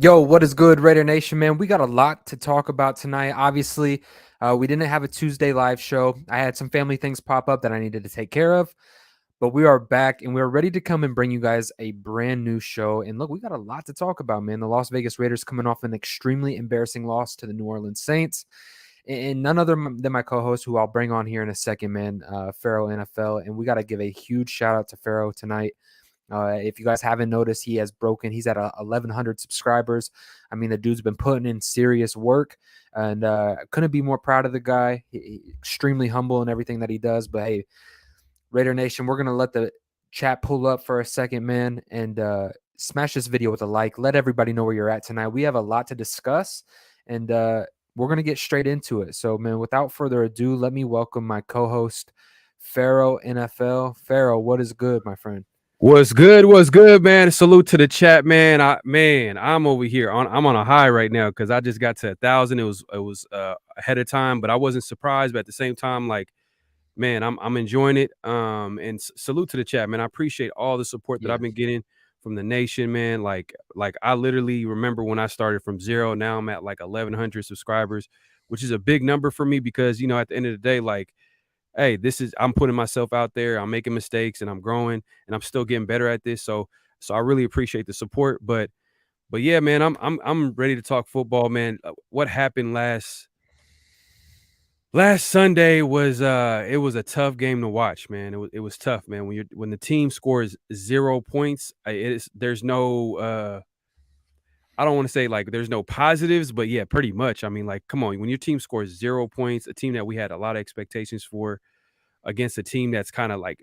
Yo, what is good, Raider Nation, man? We got a lot to talk about tonight. Obviously, we didn't have a Tuesday live show. I had some family things pop up that I needed to take care of, but we are back and we are ready to come and bring you guys a brand new show. And look, we got a lot to talk about, man. The Las Vegas Raiders coming off an extremely embarrassing loss to the New Orleans Saints. And none other than my co-host, who I'll bring on here in a second, man, Pharaoh NFL. And we got to give a huge shout out to Pharaoh tonight. If you guys haven't noticed, he's at 1,100 subscribers. I mean, the dude's been putting in serious work, and couldn't be more proud of the guy. Extremely humble in everything that he does. But hey, Raider Nation, we're gonna let the chat pull up for a second, man, and smash this video with a like. Let everybody know where you're at tonight. We have a lot to discuss, and we're gonna get straight into it. So, man, without further ado, let me welcome my co-host, Pharaoh NFL. Pharaoh, what is good, my friend? What's good? What's good, man? Salute to the chat, man. I'm over here. I'm on a high right now because I just got to 1,000. It was ahead of time, but I wasn't surprised. But at the same time, like, man, I'm enjoying it. And salute to the chat, man. I appreciate all the support that I've been getting from the nation, man. Like I literally remember when I started from zero. Now I'm at like 1,100 subscribers, which is a big number for me because at the end of the day, like, hey, I'm putting myself out there. I'm making mistakes and I'm growing and I'm still getting better at this. So I really appreciate the support. But yeah, man, I'm ready to talk football, man. What happened last Sunday was it was a tough game to watch, man. It was tough, man. When the team scores 0 points, there's no I don't want to say like there's no positives, but yeah, pretty much. I mean, like, come on, when your team scores 0 points, a team that we had a lot of expectations for, against a team that's kind of like,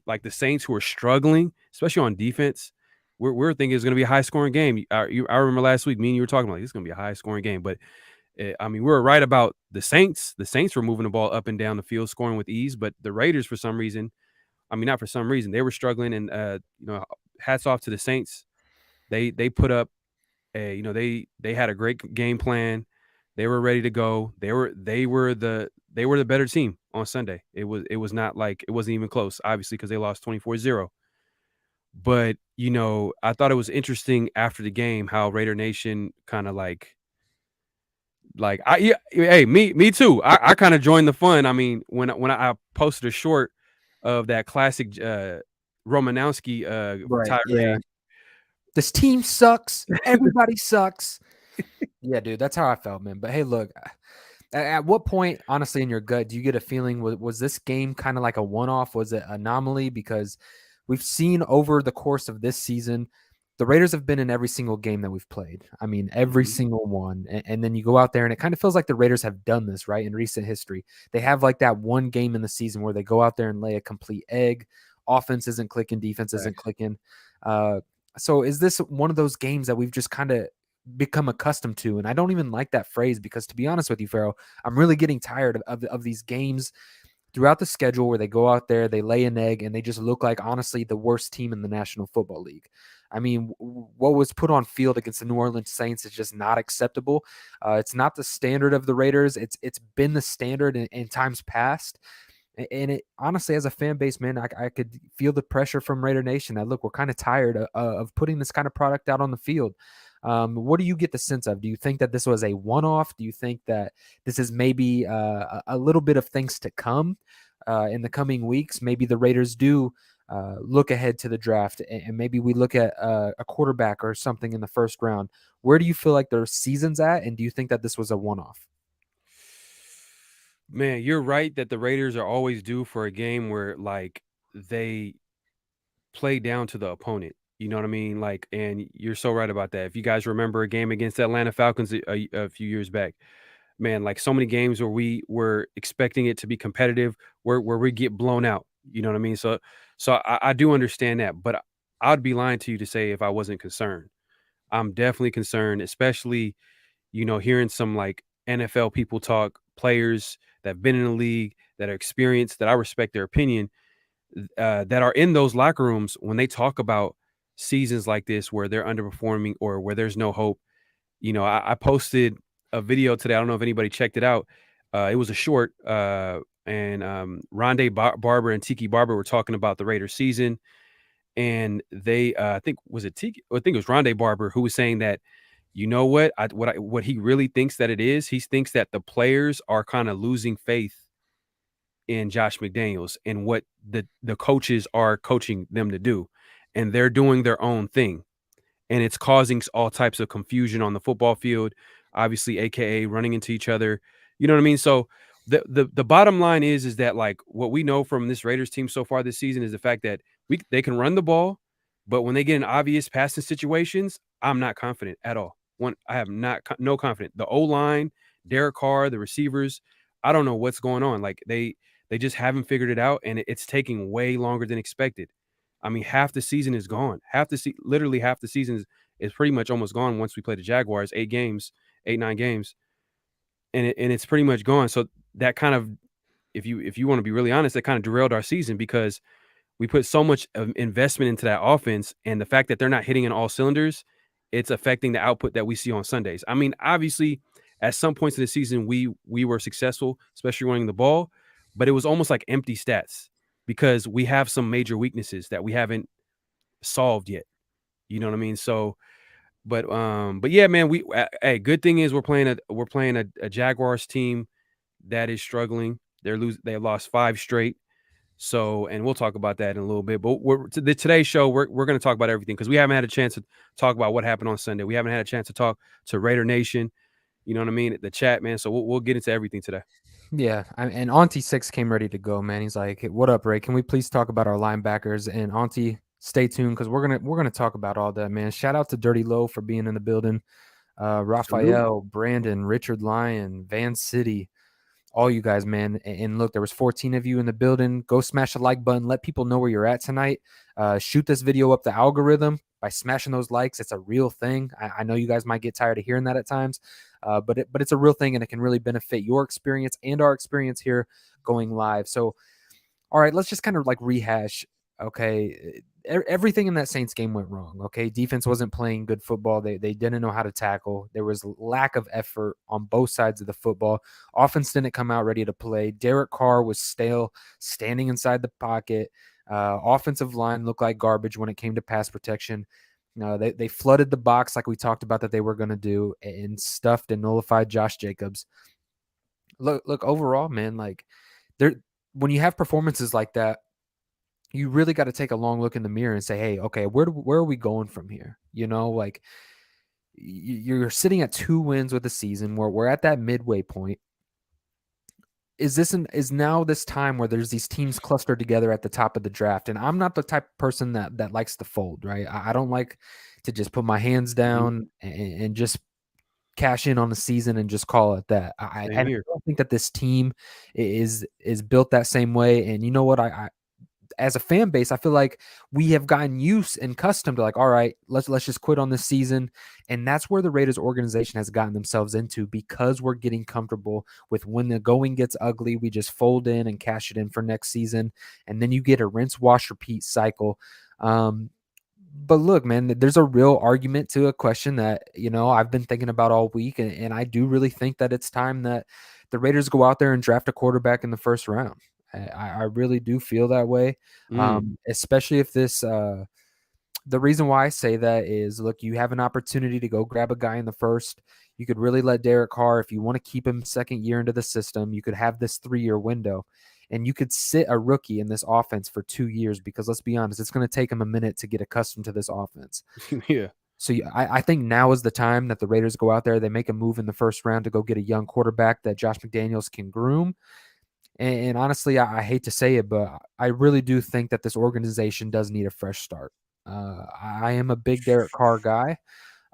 like the Saints, who are struggling, especially on defense. We're thinking it's going to be a high scoring game. I remember last week, me and you were talking like, it's going to be a high scoring game. But I mean, we were right about the Saints. The Saints were moving the ball up and down the field, scoring with ease. But the Raiders, for some reason, I mean, not for some reason, they were struggling. And hats off to the Saints. They put up they had a great game plan. They were ready to go. They were the better team on Sunday. It was not like, it wasn't even close, obviously, because they lost 24-0. But I thought it was interesting after the game how Raider Nation kind of hey, me too. I kind of joined the fun. I mean, when I posted a short of that classic Romanowski Right. Yeah. tirade. This team sucks. Everybody sucks. Yeah, dude, that's how I felt, man. But hey, look, at what point, honestly, in your gut, do you get a feeling, was this game kind of like a one-off? Was it anomaly? Because we've seen over the course of this season, the Raiders have been in every single game that we've played. I mean, every Mhm. single one. And then you go out there and it kind of feels like the Raiders have done this, right, in recent history. They have like that one game in the season where they go out there and lay a complete egg. Offense isn't clicking, defense isn't clicking. Uh, so is this one of those games that we've just kind of become accustomed to? And I don't even like that phrase because, to be honest with you, Pharaoh, I'm really getting tired of these games throughout the schedule where they go out there, they lay an egg, and they just look like, honestly, the worst team in the National Football League. I mean, what was put on field against the New Orleans Saints is just not acceptable. It's not the standard of the Raiders. It's been the standard in times past. And it, honestly, as a fan base, man, I could feel the pressure from Raider Nation that, look, we're kind of tired of putting this kind of product out on the field. What do you get the sense of? Do you think that this was a one-off? Do you think that this is maybe a little bit of things to come in the coming weeks? Maybe the Raiders do look ahead to the draft, and maybe we look at a quarterback or something in the first round. Where do you feel like their season's at, and do you think that this was a one-off? Man, you're right that the Raiders are always due for a game where, like, they play down to the opponent. You know what I mean? Like, and you're so right about that. If you guys remember a game against the Atlanta Falcons a few years back, man, like, so many games where we were expecting it to be competitive, where we get blown out. You know what I mean? So I do understand that, but I'd be lying to you to say if I wasn't concerned. I'm definitely concerned, especially hearing some like NFL people talk, players that have been in the league, that are experienced, that I respect their opinion, that are in those locker rooms when they talk about seasons like this where they're underperforming or where there's no hope. I posted a video today. I don't know if anybody checked it out. It was a short, and Rondé Barber and Tiki Barber were talking about the Raiders season. And they, I think, was it Tiki? I think it was Rondé Barber who was saying that You know what? What he really thinks that it is, he thinks that the players are kind of losing faith in Josh McDaniels and what the coaches are coaching them to do, and they're doing their own thing, and it's causing all types of confusion on the football field, obviously, AKA running into each other. You know what I mean? So the bottom line is that like what we know from this Raiders team so far this season is the fact that they can run the ball, but when they get in obvious passing situations, I'm not confident at all. I have no confidence. The O line, Derek Carr, the receivers, I don't know what's going on. Like they just haven't figured it out, and it's taking way longer than expected. I mean, half the season is gone. Literally half the season is pretty much almost gone once we play the Jaguars. 9 games, and it's pretty much gone. So that kind of, if you want to be really honest, that kind of derailed our season because we put so much investment into that offense, and the fact that they're not hitting in all cylinders, it's affecting the output that we see on Sundays. I mean, obviously, at some points in the season, we were successful, especially running the ball, but it was almost like empty stats because we have some major weaknesses that we haven't solved yet. You know what I mean? So, but yeah, man, hey, good thing is we're playing a Jaguars team that is struggling. They lost 5 straight. So, and we'll talk about that in a little bit. But today's show, we're going to talk about everything because we haven't had a chance to talk about what happened on Sunday. We haven't had a chance to talk to Raider Nation. You know what I mean? The chat, man. So we'll get into everything today. Yeah, and Auntie Six came ready to go, man. He's like, hey, "What up, Ray? Can we please talk about our linebackers?" And Auntie, stay tuned because we're gonna talk about all that, man. Shout out to Dirty Low for being in the building. Salute. Raphael, Brandon, Richard Lyon, Van City, all you guys, man. And look, there was 14 of you in the building. Go smash the like button. Let people know where you're at tonight. Shoot this video up the algorithm by smashing those likes. It's a real thing. I know you guys might get tired of hearing that at times, but it's a real thing, and it can really benefit your experience and our experience here going live. So, all right, let's just kind of like rehash. Okay, everything in that Saints game went wrong. Okay, defense wasn't playing good football. They didn't know how to tackle. There was lack of effort on both sides of the football. Offense didn't come out ready to play. Derek Carr was stale, standing inside the pocket. Offensive line looked like garbage when it came to pass protection. They flooded the box like we talked about that they were going to do, and stuffed and nullified Josh Jacobs. Look overall, man. Like there, when you have performances like that, you really got to take a long look in the mirror and say, hey, okay, where are we going from here? You know, like you're sitting at 2 wins with the season where we're at that midway point. Is now this time where there's these teams clustered together at the top of the draft? And I'm not the type of person that likes to fold, right? I don't like to just put my hands down and just cash in on the season and just call it that. I don't think that this team is built that same way. And you know what? I as a fan base, I feel like we have gotten used and accustomed to like, all right, let's just quit on this season. And that's where the Raiders organization has gotten themselves into because we're getting comfortable with when the going gets ugly, we just fold in and cash it in for next season. And then you get a rinse, wash, repeat cycle. But look, man, there's a real argument to a question that, I've been thinking about all week. And I do really think that it's time that the Raiders go out there and draft a quarterback in the first round. I really do feel that way, especially if the reason why I say that is, look, you have an opportunity to go grab a guy in the first. You could really let Derek Carr, if you want to keep him second year into the system, you could have this 3-year window. And you could sit a rookie in this offense for 2 years because, let's be honest, it's going to take him a minute to get accustomed to this offense. Yeah. So I think now is the time that the Raiders go out there, they make a move in the first round to go get a young quarterback that Josh McDaniels can groom. And honestly, I hate to say it, but I really do think that this organization does need a fresh start. I am a big Derek Carr guy.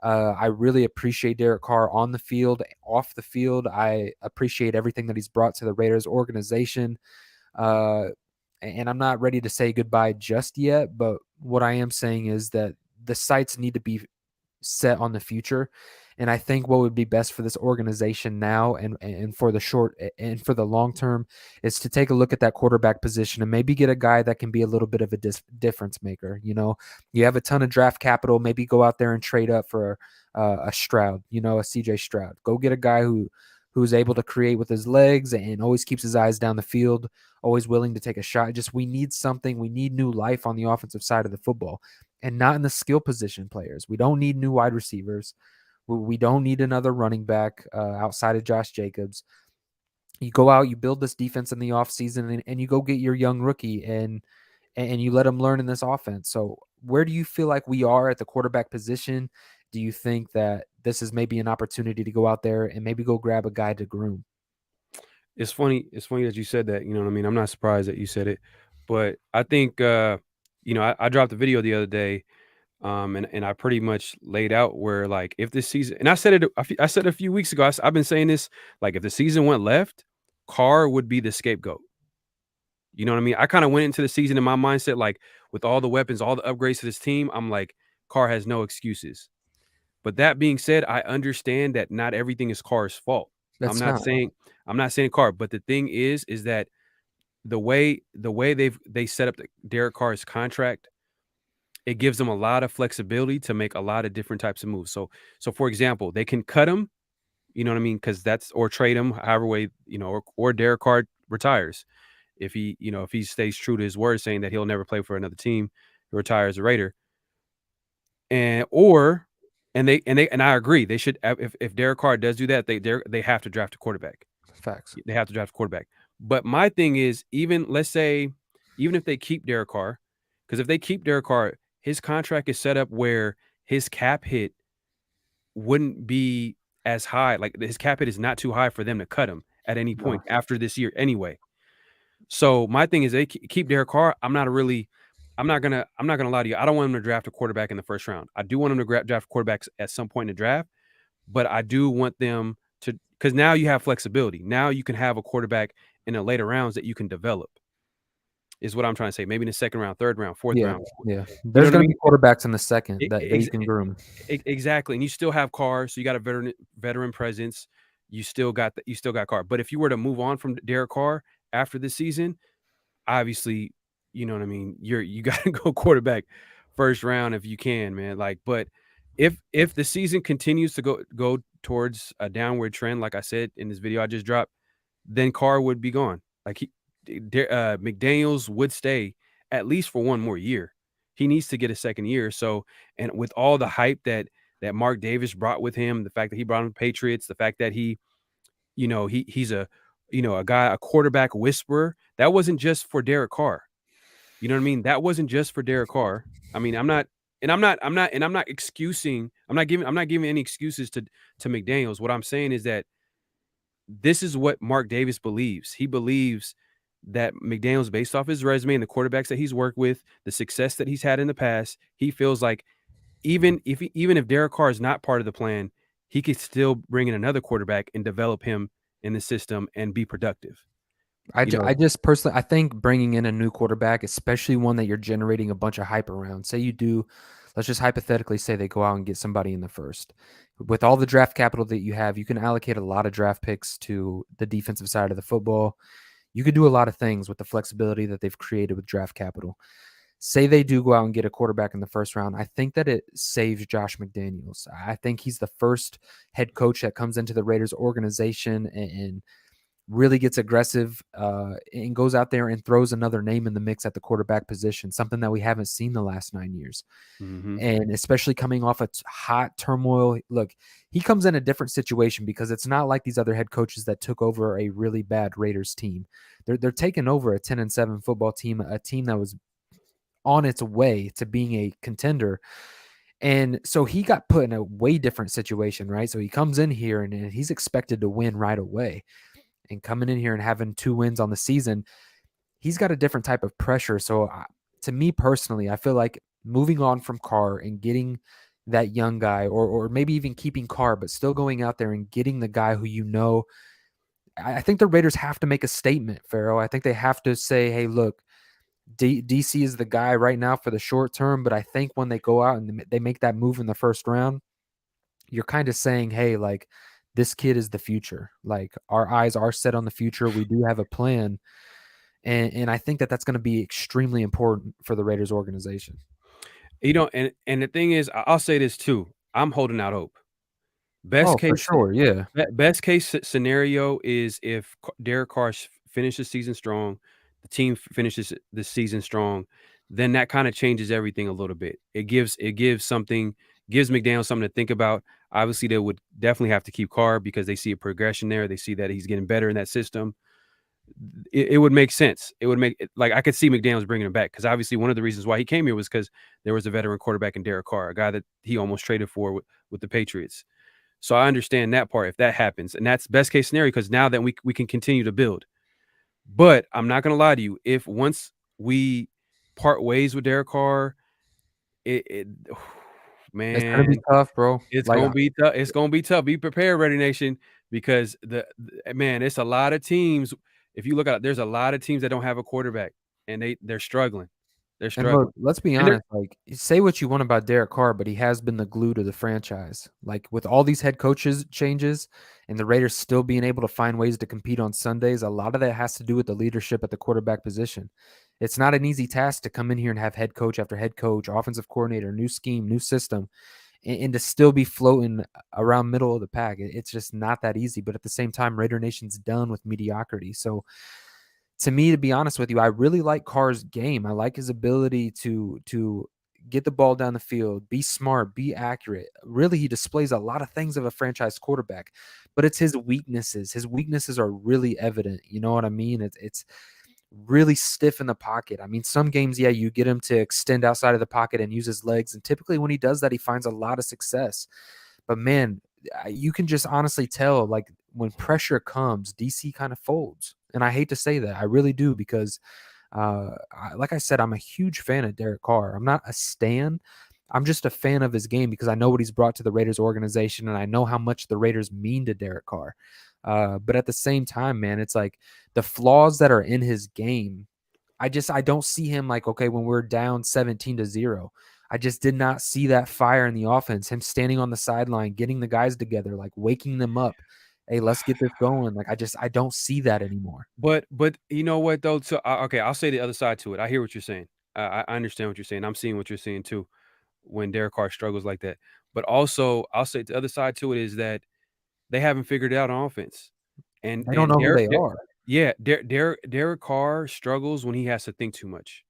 I really appreciate Derek Carr on the field, off the field. I appreciate everything that he's brought to the Raiders organization. And I'm not ready to say goodbye just yet, but what I am saying is that the sights need to be set on the future. And I think what would be best for this organization now and for the short and for the long term is to take a look at that quarterback position and maybe get a guy that can be a little bit of a difference maker. You have a ton of draft capital, maybe go out there and trade up for a Stroud, a CJ Stroud. Go get a guy who's able to create with his legs and always keeps his eyes down the field, always willing to take a shot. We need something. We need new life on the offensive side of the football and not in the skill position players. We don't need new wide receivers. We don't need another running back outside of Josh Jacobs. You go out, you build this defense in the offseason, and you go get your young rookie and you let him learn in this offense. So where do you feel like we are at the quarterback position? Do you think that this is maybe an opportunity to go out there and maybe go grab a guy to groom? It's funny. It's funny that you said that. You know what I mean? I'm not surprised that you said it, but I think I dropped a video the other day, and I pretty much laid out where like if this season, and I said it, I said it a few weeks ago. I've been saying this, like if the season went left, Carr would be the scapegoat. You know what I mean? I kind of went into the season in my mindset like with all the weapons, all the upgrades to this team. I'm like, Carr has no excuses. But that being said, I understand that not everything is Carr's fault. I'm That's not not. saying I'm not saying Carr, but the thing is that the way they set up the Derek Carr's contract, it gives them a lot of flexibility to make a lot of different types of moves. So for example, they can cut him, you know what I mean, because that's or trade him, however way, or Derek Carr retires if he stays true to his word, saying that he'll never play for another team, he retires as a Raider, and or and I agree they should if Derek Carr does do that they have to draft a quarterback. Facts. They have to draft a quarterback. But my thing is, even let's say, even if they keep Derek Carr, because if they keep Derek Carr, his contract is set up where his cap hit wouldn't be as high. Like his cap hit is not too high for them to cut him at any No. point after this year anyway. So my thing is, they keep Derek Carr. I'm not gonna lie to you. I don't want him to draft a quarterback in the first round. I do want him to draft quarterbacks at some point in the draft, but I do want them to, because now you have flexibility. Now you can have a quarterback in the later rounds that you can develop. Is what I'm trying to say. Maybe in the second round, third round, fourth Yeah, round. yeah. You know There's what I going to mean? be quarterbacks in the second E- that you ex- can groom. Exactly, and you still have Carr, so you got a veteran presence. You still got Carr. But if you were to move on from Derek Carr after this season, obviously, you know what I mean. You got to go quarterback first round if you can, man. Like, but if the season continues to go towards a downward trend, like I said in this video I just dropped, then Carr would be gone. Like McDaniels would stay at least for one more year. He needs to get a second year. So, and with all the hype that Mark Davis brought with him, the fact that he brought him the Patriots, the fact that he's a guy, a quarterback whisperer. That wasn't just for Derek Carr. You know what I mean? That wasn't just for Derek Carr. I mean, I'm not excusing. I'm not giving any excuses to McDaniels. What I'm saying is that this is what Mark Davis believes. He believes that McDaniels, based off his resume and the quarterbacks that he's worked with, the success that he's had in the past, he feels like even if Derek Carr is not part of the plan, he could still bring in another quarterback and develop him in the system and be productive. You know, I just personally, I think bringing in a new quarterback, especially one that you're generating a bunch of hype around, say you do, let's just hypothetically say they go out and get somebody in the first. With all the draft capital that you have, you can allocate a lot of draft picks to the defensive side of the football. You could do a lot of things with the flexibility that they've created with draft capital. Say they do go out and get a quarterback in the first round. I think that it saves Josh McDaniels. I think he's the first head coach that comes into the Raiders organization and really gets aggressive and goes out there and throws another name in the mix at the quarterback position, something that we haven't seen the last 9 years. mm-hmm. And especially coming off a hot turmoil. Look, he comes in a different situation because it's not like these other head coaches that took over a really bad Raiders team. They're taking over a 10-7 football team, a team that was on its way to being a contender. And so he got put in a way different situation, right? So he comes in here and he's expected to win right away. And coming in here and having 2 wins on the season, he's got a different type of pressure. So to me personally, I feel like moving on from Carr and getting that young guy, or maybe even keeping Carr, but still going out there and getting the guy who I think the Raiders have to make a statement, Pharaoh. I think they have to say, hey, look, DC is the guy right now for the short term, but I think when they go out and they make that move in the first round, you're kind of saying, hey, like, this kid is the future. Like, our eyes are set on the future. We do have a plan. And I think that that's going to be extremely important for the Raiders organization. And the thing is, I'll say this too. I'm holding out hope. Best Oh, for case sure. Yeah. best case scenario is if Derek Carr finishes season strong, the team finishes the season strong, then that kind of changes everything a little bit. It gives McDaniel something to think about. Obviously, they would definitely have to keep Carr because they see a progression there. They see that he's getting better in that system. It would make sense. It would make like I could see McDaniels bringing him back because obviously one of the reasons why he came here was because there was a veteran quarterback in Derek Carr, a guy that he almost traded for with the Patriots. So I understand that part if that happens, and that's best case scenario because now that we can continue to build. But I'm not gonna lie to you, if once we part ways with Derek Carr, it It's gonna be man, tough, bro. it's Like, gonna be tough. It's gonna be tough. Be prepared, Ready Nation, because man, it's a lot of teams. If you look at it, there's a lot of teams that don't have a quarterback, and they're struggling. They're and look, struggling, let's be and they're honest. Like, say what you want about Derek Carr, but he has been the glue to the franchise. Like, with all these head coaches changes and the Raiders still being able to find ways to compete on Sundays, a lot of that has to do with the leadership at the quarterback position. It's not an easy task to come in here and have head coach after head coach, offensive coordinator, new scheme, new system, and to still be floating around middle of the pack. It's just not that easy. But at the same time, Raider Nation's done with mediocrity. So to me, to be honest with you, I really like Carr's game. I like his ability to get the ball down the field, be smart, be accurate. Really, he displays a lot of things of a franchise quarterback, but it's his weaknesses. His weaknesses are really evident. You know what I mean? It's really stiff in the pocket. I mean, some games, yeah, you get him to extend outside of the pocket and use his legs, and typically when he does that, he finds a lot of success. But man, you can just honestly tell, like, when pressure comes, DC kind of folds. And I hate to say that. I really do because, like I said, I'm a huge fan of Derek Carr. I'm not a stan. I'm just a fan of his game because I know what he's brought to the Raiders organization and I know how much the Raiders mean to Derek Carr. But at the same time, man, it's like the flaws that are in his game. I don't see him like, okay, when we're down 17-0, I just did not see that fire in the offense. Him standing on the sideline, getting the guys together, like waking them up. Hey, let's get this going. Like I don't see that anymore. but you know what though? So okay, I'll say the other side to it. I hear what you're saying. I understand what you're saying. I'm seeing what you're saying too when Derek Carr struggles like that. But also, I'll say the other side to it is that they haven't figured it out on offense. And They don't and know who they are. yeah, Derek Carr struggles when he has to think too much.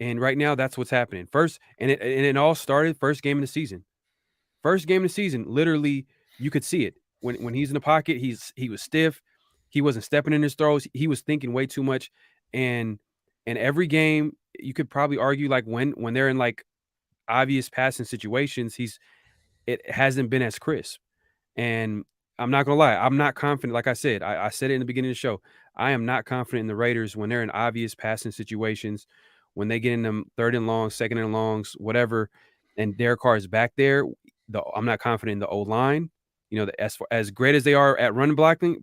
And right now, that's what's happening. It all started first game of the season. First game of the season, literally, you could see it when he's in the pocket. He was stiff. He wasn't stepping in his throws. He was thinking way too much. And every game, you could probably argue like when they're in like obvious passing situations, it hasn't been as crisp. And I'm not gonna lie, I'm not confident. Like I said, I said it in the beginning of the show. I am not confident in the Raiders when they're in obvious passing situations, when they get in them third and longs, second and longs, whatever, and Derek Carr is back there. I'm not confident in the O line. You know, as great as they are at run blocking,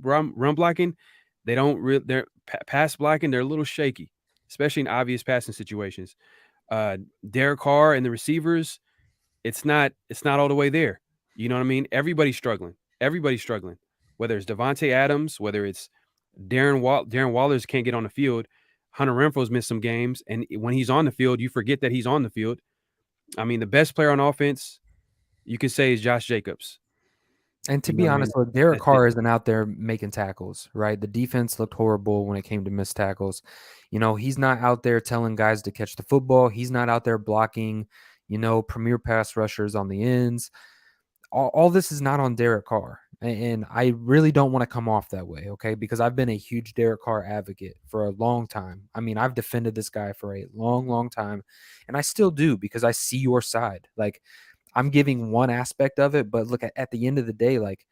they don't really they're pass blocking. They're a little shaky, especially in obvious passing situations. Uh, Derek Carr and the receivers, it's not all the way there. You know what I mean? Everybody's struggling. Everybody's struggling. Whether it's Devontae Adams, whether it's Darren Waller's can't get on the field. Hunter Renfro's missed some games, and when he's on the field, you forget that he's on the field. I mean, the best player on offense you could say is Josh Jacobs. And to You know be what I mean? honest, look, Derek That's it. Carr isn't out there making tackles, right? The defense looked horrible when it came to missed tackles. You know, he's not out there telling guys to catch the football. He's not out there blocking, premier pass rushers on the ends. All this is not on Derek Carr. And I really don't want to come off that way, okay? Because I've been a huge Derek Carr advocate for a long time. I mean, I've defended this guy for a long, long time. And I still do because I see your side. Like, I'm giving one aspect of it, but look, at the end of the day, like,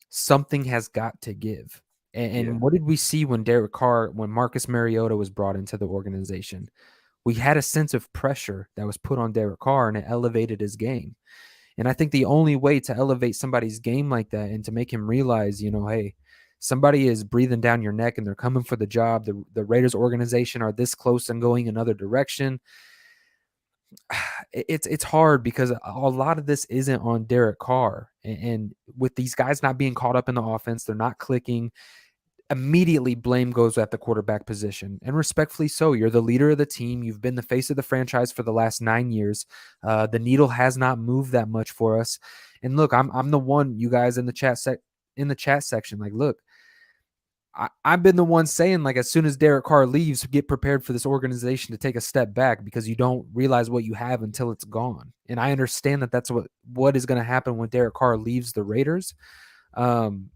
something has got to give. Yeah. And what did we see when when Marcus Mariota was brought into the organization? We had a sense of pressure that was put on Derek Carr and it elevated his game. And I think the only way to elevate somebody's game like that and to make him realize, hey, somebody is breathing down your neck and they're coming for the job. The Raiders organization are this close and going another direction. It's hard because a lot of this isn't on Derek Carr. And with these guys not being caught up in the offense, they're not clicking. Immediately blame goes at the quarterback position, and respectfully so. You're the leader of the team. You've been the face of the franchise for the last 9 years. The needle has not moved that much for us. And look, I'm the one, you guys in the chat section, like, look, I've been the one saying, like, as soon as Derek Carr leaves, get prepared for this organization to take a step back because you don't realize what you have until it's gone. And I understand that that's what is going to happen when Derek Carr leaves the Raiders. Um,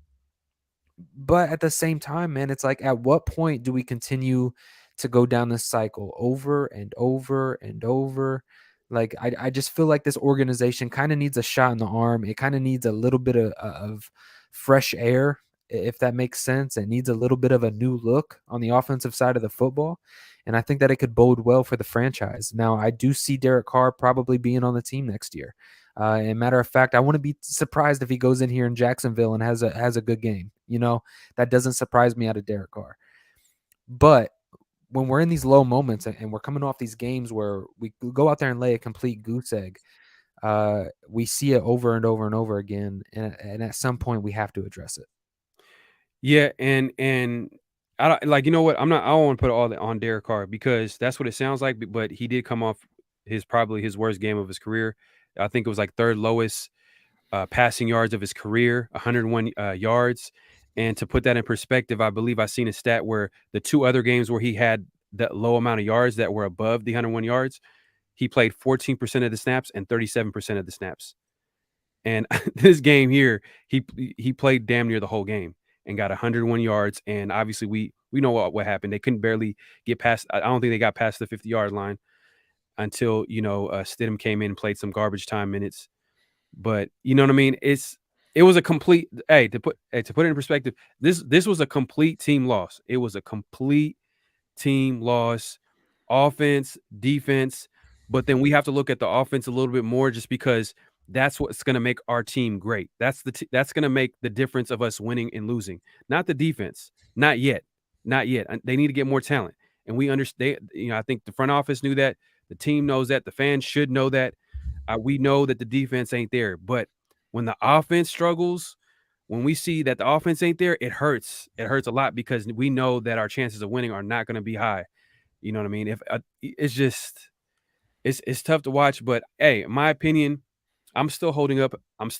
but at the same time, man, it's like, at what point do we continue to go down this cycle over and over and over? Like, I just feel like this organization kind of needs a shot in the arm. It kind of needs a little bit of fresh air, if that makes sense. It needs a little bit of a new look on the offensive side of the football. And I think that it could bode well for the franchise. Now, I do see Derek Carr probably being on the team next year. And matter of fact, I wouldn't be surprised if he goes in here in Jacksonville and has a good game. You know, that doesn't surprise me out of Derek Carr. But when we're in these low moments and we're coming off these games where we go out there and lay a complete goose egg, we see it over and over and over again, and at some point we have to address it. Yeah, and I don't like, you know what? I don't want to put all that on Derek Carr because that's what it sounds like. But he did come off probably his worst game of his career. I think it was like third lowest passing yards of his career, 101 yards. And to put that in perspective, I believe I seen a stat where the 2 other games where he had that low amount of yards that were above the 101 yards, he played 14% of the snaps and 37% of the snaps. And this game here, he played damn near the whole game and got 101 yards. And obviously, we know what happened. They couldn't barely get past. I don't think they got past the 50-yard line until Stidham came in and played some garbage time minutes. But you know what I mean? It was a complete. To put it in perspective, this was a complete team loss. It was a complete team loss, offense, defense. But then we have to look at the offense a little bit more, just because that's what's going to make our team great. That's going to make the difference of us winning and losing. Not the defense. Not yet. Not yet. They need to get more talent. And we understand. I think the front office knew that. The team knows that. The fans should know that. We know that the defense ain't there. But when the offense struggles, when we see that the offense ain't there, it hurts. It hurts a lot because we know that our chances of winning are not going to be high. You know what I mean? It's just it's tough to watch. But hey, in my opinion, I'm still holding out hope. I'm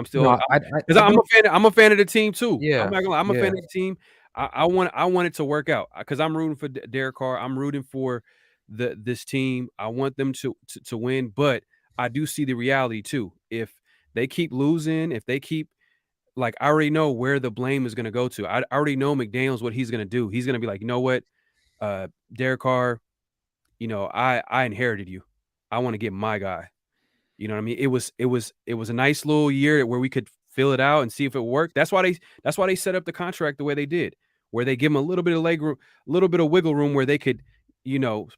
still, No, because I don't. I'm a fan of the team too. I'm Yeah, not gonna lie, I'm a yeah. fan of the team. I want it to work out because I'm rooting for Derek Carr. I'm rooting for this team. I want them to win, but I do see the reality too. If they keep losing, if they keep, like, I already know where the blame is gonna go to. I already know McDaniel's what he's gonna do. He's gonna be like, you know what, Derek Carr, I inherited you. I want to get my guy. You know what I mean? It was a nice little year where we could fill it out and see if it worked. That's why they set up the contract the way they did, where they give him a little bit of leg room, a little bit of wiggle room where they could,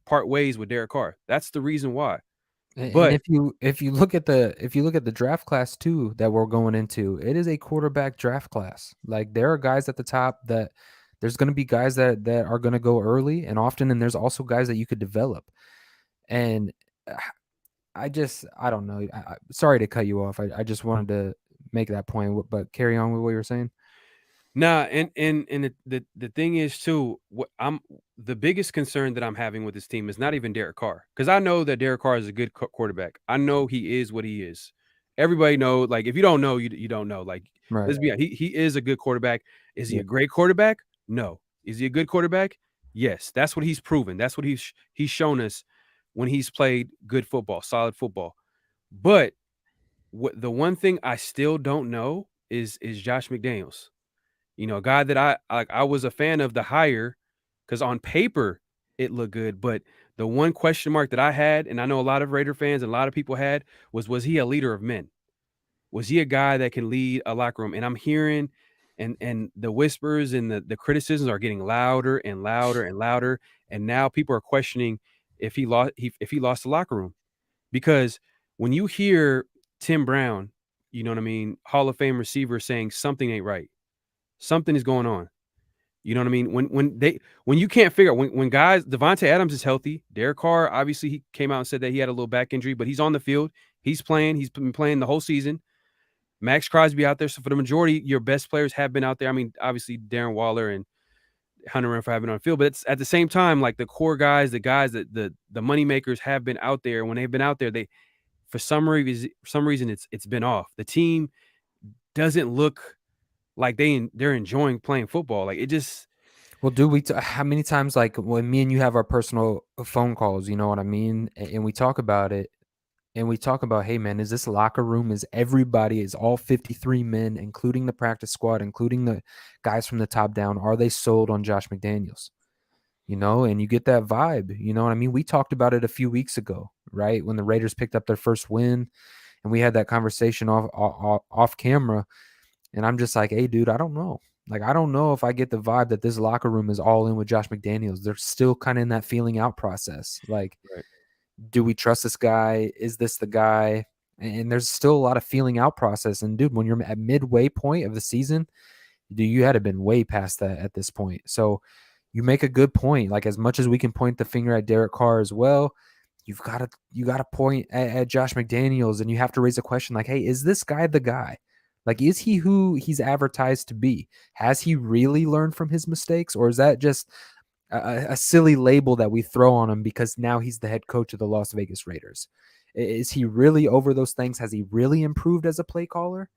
part ways with Derek Carr. That's the reason why. And But if you look at the draft class too that we're going into, it is a quarterback draft class. Like, there are guys at the top that there's going to be guys that are going to go early and often, and there's also guys that you could develop. And I don't know. Sorry to cut you off. I just wanted to make that point, but carry on with what you were saying. nah, and the thing is too, the biggest concern that I'm having with this team is not even Derek Carr, because I know that Derek Carr is a good quarterback. I know he is what he is. Everybody knows. Like, if you don't know, you don't know. Like, Right. let's be honest, he is a good quarterback. Is he Yeah. a great quarterback? No. Is he a good quarterback? Yes. That's what he's proven. That's what he's shown us when he's played good football, solid football. But the one thing I still don't know is Josh McDaniels. A guy that I was a fan of the hire, because on paper it looked good, but the one question mark that I had, and I know a lot of Raider fans and a lot of people had, was he a leader of men? Was he a guy that can lead a locker room? And I'm hearing, and the whispers and the criticisms are getting louder and louder and louder, and now people are questioning if he lost the locker room. Because when you hear Tim Brown, you know what I mean, Hall of Fame receiver, saying something ain't right, something is going on. You know what I mean? When you can't figure out, when guys, Devontae Adams is healthy. Derek Carr, obviously, he came out and said that he had a little back injury, but he's on the field. He's playing. He's been playing the whole season. Max Crosby out there. So for the majority, your best players have been out there. I mean, obviously Darren Waller and Hunter Renfrow have been on the field, but it's at the same time, like, the core guys, the guys that the money makers have been out there. When they've been out there, they, for some reason, it's been off. The team doesn't look like they're enjoying playing football. Like it just Well, do how many times, like when me and you have our personal phone calls, you know what I mean? And we talk about it, and we talk about, hey man, is this locker room, is everybody, is all 53 men, including the practice squad, including the guys from the top down, are they sold on Josh McDaniels? You know, and you get that vibe, you know what I mean? We talked about it a few weeks ago, right? When the Raiders picked up their first win, and we had that conversation off camera, and I'm just like, hey, dude, I don't know. Like, I don't know if I get the vibe that this locker room is all in with Josh McDaniels. They're still kind of in that feeling out process. Like, right. do we trust this guy? Is this the guy? And there's still a lot of feeling out process. And dude, when you're at midway point of the season, dude, you had to been way past that at this point. So you make a good point. Like, as much as we can point the finger at Derek Carr as well, you gotta point at Josh McDaniels, and you have to raise a question like, hey, is this guy the guy? Like, is he who he's advertised to be? Has he really learned from his mistakes, or is that just a silly label that we throw on him because now he's the head coach of the Las Vegas Raiders? Is he really over those things? Has he really improved as a play caller?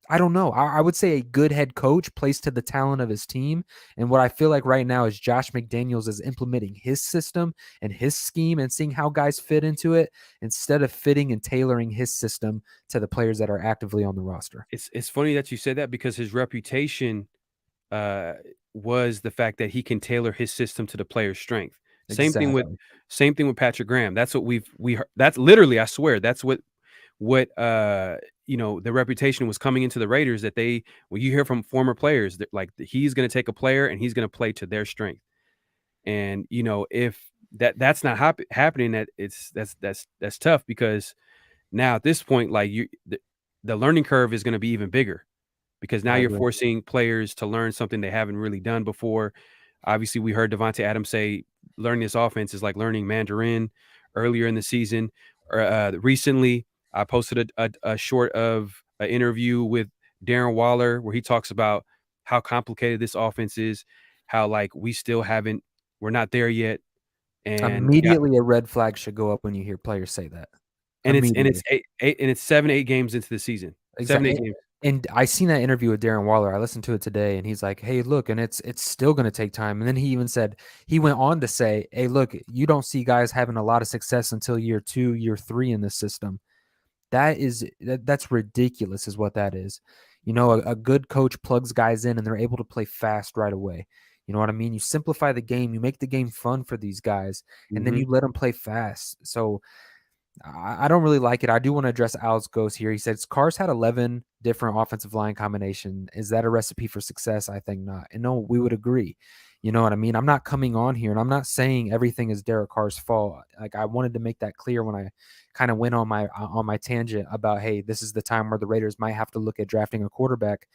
I don't know. I would say a good head coach plays to the talent of his team. And what I feel like right now is Josh McDaniels is implementing his system and his scheme and seeing how guys fit into it instead of fitting and tailoring his system to the players that are actively on the roster. It's funny that you said that because his reputation uh, was the fact that he can tailor his system to the player's strength. Exactly. Same thing with Patrick Graham. That's what we heard. That's literally, I swear, that's what the reputation was coming into the Raiders, that they, when you hear from former players that like he's going to take a player and he's going to play to their strength. And if that's not happening, that's tough, because now at this point, like the learning curve is going to be even bigger, because now I you're agree. forcing players to learn something they haven't really done before. Obviously, we heard Devontae Adams say learning this offense is like learning Mandarin earlier in the season. Recently, I posted a short of an interview with Darren Waller where he talks about how complicated this offense is, how like we're not there yet, and yeah, Immediately a red flag should go up when you hear players say that. and it's Immediately. eight, 7 8 games into the season, 7 8 Exactly. games. And I seen that interview with Darren Waller. I listened to it today, and he's like, "Hey, look, and it's still going to take time." And then he even said, he went on to say, "Hey, look, you don't see guys having a lot of success until year 2, year 3 in this system. That's ridiculous, is what that is. You know, a good coach plugs guys in, and they're able to play fast right away. You know what I mean? You simplify the game, you make the game fun for these guys, and then Hmm. you let them play fast. So I don't really like it. I do want to address Al's Ghost here. He says Carr's had 11 different offensive line combination. Is that a recipe for success? I think not. And no, we would agree. You know what I mean? I'm not coming on here and I'm not saying everything is Derek Carr's fault. Like, I wanted to make that clear when I kind of went on my tangent about, hey, this is the time where the Raiders might have to look at drafting a quarterback.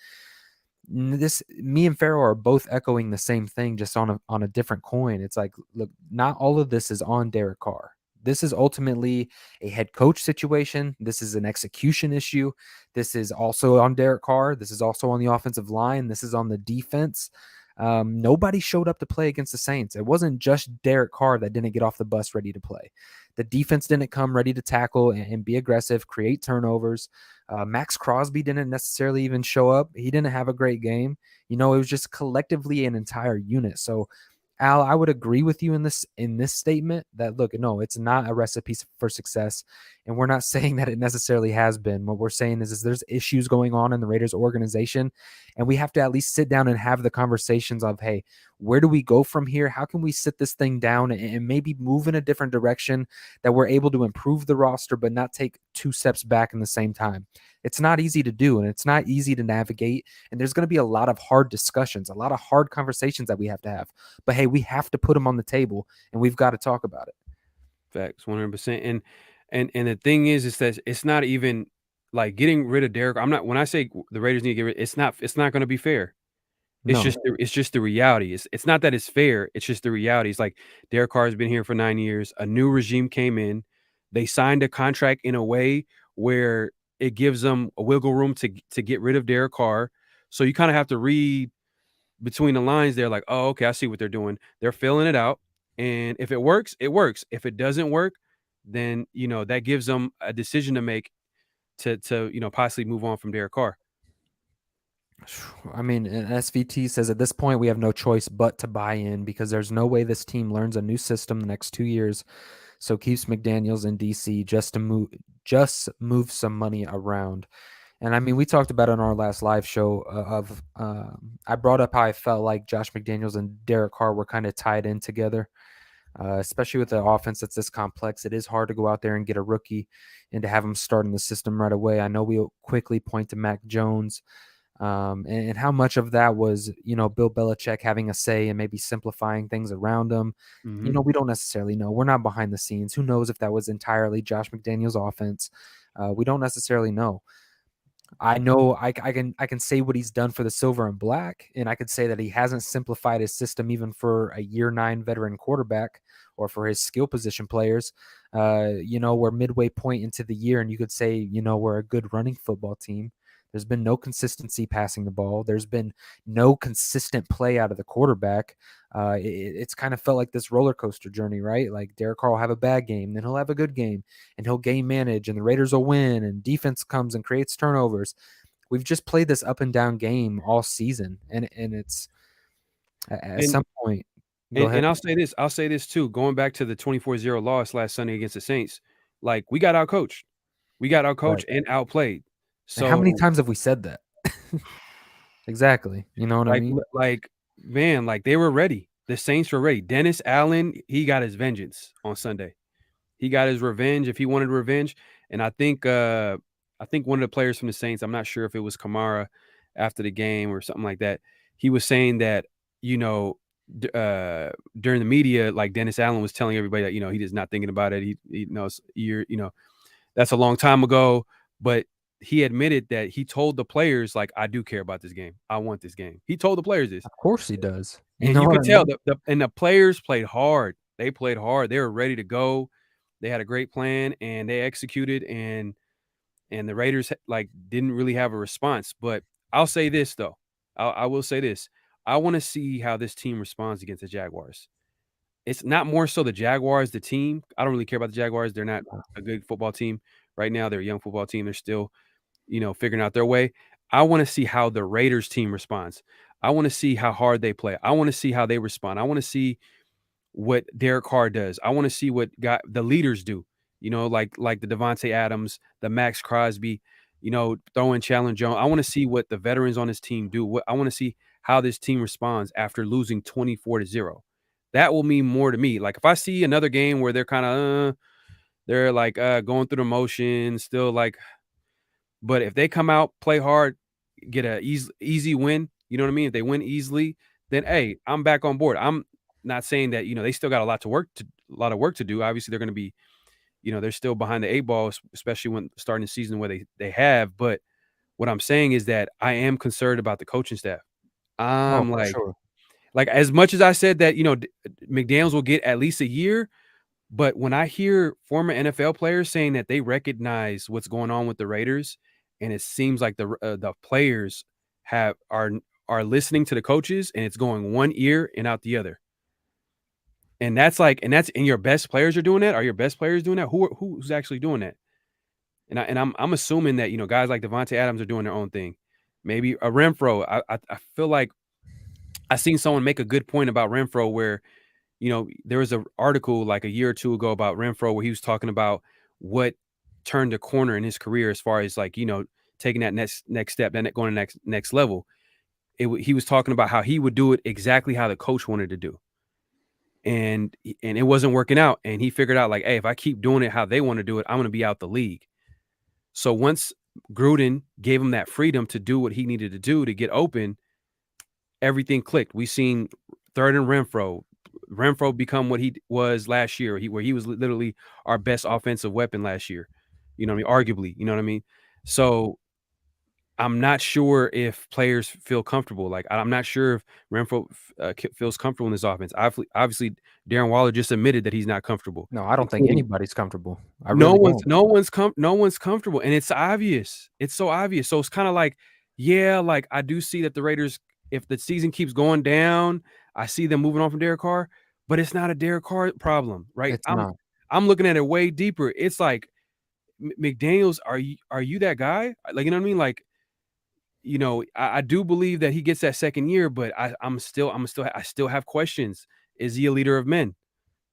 This, me and Farrell are both echoing the same thing, just on a different coin. It's like, look, not all of this is on Derek Carr. This is ultimately a head coach situation. This is an execution issue. This is also on Derek Carr. This is also on the offensive line. This is on the defense. Nobody showed up to play against the Saints. It wasn't just Derek Carr that didn't get off the bus ready to play. The defense didn't come ready to tackle and be aggressive, create turnovers. Max Crosby didn't necessarily even show up. He didn't have a great game. You know, it was just collectively an entire unit. So, Al, I would agree with you in this statement that, look, no, it's not a recipe for success, and we're not saying that it necessarily has been. What we're saying is there's issues going on in the Raiders organization, and we have to at least sit down and have the conversations of, hey, where do we go from here? How can we sit this thing down and maybe move in a different direction that we're able to improve the roster but not take 2 steps back in the same time? It's not easy to do, and it's not easy to navigate, and there's going to be a lot of hard discussions, a lot of hard conversations that we have to have. But hey, we have to put them on the table, and we've got to talk about it. Facts, 100%. And the thing is that it's not even like getting rid of Derek. I'm not, when I say the Raiders need to get rid, it's not going to be fair. No, It's just the reality. It's not that it's fair. It's just the reality. It's like Derek Carr has been here for 9 years. A new regime came in. They signed a contract in a way where it gives them a wiggle room to get rid of Derek Carr. So you kind of have to read between the lines there, like, oh, okay, I see what they're doing. They're filling it out. And if it works, it works. If it doesn't work, then that gives them a decision to make to possibly move on from Derek Carr. I mean, and SVT says at this point we have no choice but to buy in because there's no way this team learns a new system the next 2 years. So keeps McDaniels in DC just move some money around. And I mean, we talked about it on our last live show of I brought up how I felt like Josh McDaniels and Derek Carr were kind of tied in together, especially with the offense that's this complex. It is hard to go out there and get a rookie and to have him start in the system right away. I know we'll quickly point to Mac Jones, and how much of that was, Bill Belichick having a say and maybe simplifying things around him. Mhm. We don't necessarily know. We're not behind the scenes. Who knows if that was entirely Josh McDaniels' offense? We don't necessarily know. I know I can say what he's done for the silver and black, and I could say that he hasn't simplified his system even for a year 9 veteran quarterback or for his skill position players. We're midway point into the year, and you could say, we're a good running football team. There's been no consistency passing the ball. There's been no consistent play out of the quarterback. It's kind of felt like this roller coaster journey, right? Like Derek Carr will have a bad game, then he'll have a good game, and he'll game manage, and the Raiders will win, and defense comes and creates turnovers. We've just played this up and down game all season, and it's at And some point. Go and ahead. and I'll say this too, going back to the 24-0 loss last Sunday against the Saints, like, we got outcoached. We got Right. outcoached and outplayed. And how many So, times have we said that? Exactly. You know what I mean? man, like, they were ready. The Saints were ready. Dennis Allen, he got his vengeance on Sunday. He got his revenge if he wanted revenge, and I think one of the players from the Saints, I'm not sure if it was Kamara after the game or something like that, he was saying that, you know, during the media, like, Dennis Allen was telling everybody that, he is not thinking about it. He knows that's a long time ago, but he admitted that he told the players, like, "I do care about this game. I want this game." He told the players this, Of course he does. You and know you what could I tell mean? the players played hard. They played hard. They were ready to go. They had a great plan, and they executed, and the Raiders, like, didn't really have a response. But I'll say this, though. I will say this. I wanna see how this team responds against the Jaguars. It's not more so the Jaguars, the team. I don't really care about the Jaguars. They're not a good football team right now. They're a young football team. They're still, figuring out their way. I wanna see how the Raiders team responds. I wanna see how hard they play. I wanna see how they respond. I wanna see what Derek Carr does. I wanna see what the leaders do, like the Devontae Adams, the Max Crosby, throwing Chandler Jones. I wanna see what the veterans on this team do. I wanna see how this team responds after losing 24-0. That will mean more to me. Like, if I see another game where they're like going through the motions, still like, but if they come out, play hard, get a easy win, you know what I mean? If they win easily, then hey, I'm back on board. I'm not saying that, they still got a lot of work to do. Obviously, they're going to be, they're still behind the eight ball, especially when starting the season where they have. But what I'm saying is that I am concerned about the coaching staff. Oh, I'm for sure. like, as much as I said that, McDaniels will get at least a year, but when I hear former NFL players saying that they recognize what's going on with the Raiders, and it seems like the players have are listening to the coaches, and it's going one ear and out the other. And your best players are doing that. Are your best players doing that? Who's actually doing that? And I'm assuming that, guys like Devontae Adams are doing their own thing. Maybe a Renfro. I feel like I seen someone make a good point about Renfro where, there was an article like a year or two ago about Renfro where he was talking about what turned a corner in his career as far as, like, taking that next step, then going to next level. He was talking about how he would do it exactly how the coach wanted to do, and it wasn't working out. And he figured out, like, hey, if I keep doing it how they want to do it, I'm going to be out the league. So once Gruden gave him that freedom to do what he needed to do to get open, everything clicked. We seen third and Renfro become what he was last year, where he was literally our best offensive weapon last year. You know what I mean? Arguably, you know what I mean? So I'm not sure if players feel comfortable. Like, I'm not sure if Renfro feels comfortable in this offense. Obviously, Darren Waller just admitted that he's not comfortable, No, I don't think including anybody's comfortable. I no really one's don't. no one's comfortable, and it's obvious. It's so obvious. So it's kind of like, yeah, like, I do see that the Raiders, if the season keeps going down, I see them moving on from Derek Carr, but it's not a Derek Carr problem, right? It's not. I'm looking at it way deeper. It's like, McDaniels, are you that guy? Like, you know what I mean? Like, I do believe that he gets that second year, but I still have questions. Is he a leader of men?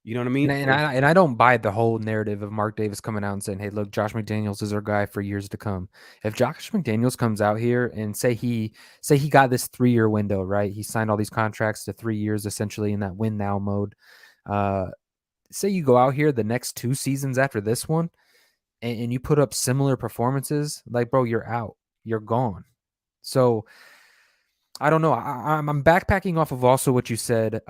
You know what I And mean? I don't buy the whole narrative of Mark Davis coming out and saying, "Hey, look, Josh McDaniels is our guy for years to come." If Josh McDaniels comes out here and say he got this 3-year window, right? He signed all these contracts to 3 years, essentially in that win now mode. Uh, Say you go out here the next 2 seasons after this one, and you put up similar performances, like, bro, you're out, you're gone. So I don't know. I'm backpacking off of also what you said.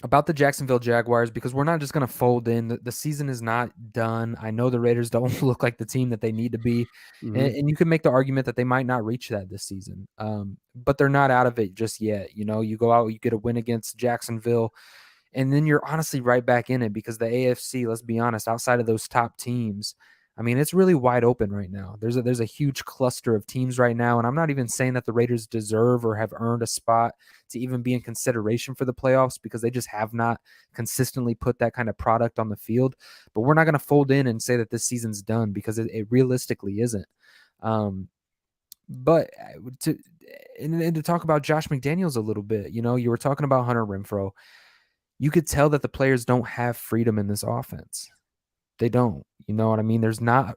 About the Jacksonville Jaguars, because we're not just going to fold in. The season is not done. I know the Raiders don't look like the team that they need to be. Mhm. And you can make the argument that they might not reach that this season. But they're not out of it just yet. You go out, you get a win against Jacksonville, and then you're honestly right back in it, because the AFC, let's be honest, outside of those top teams, I mean, it's really wide open right now. There's a huge cluster of teams right now, and I'm not even saying that the Raiders deserve or have earned a spot to even be in consideration for the playoffs, because they just have not consistently put that kind of product on the field. But we're not going to fold in and say that this season's done, because it realistically isn't. But to and to talk about Josh McDaniels a little bit, you were talking about Hunter Renfrow. You could tell that the players don't have freedom in this offense. They don't. You know what I mean? There's not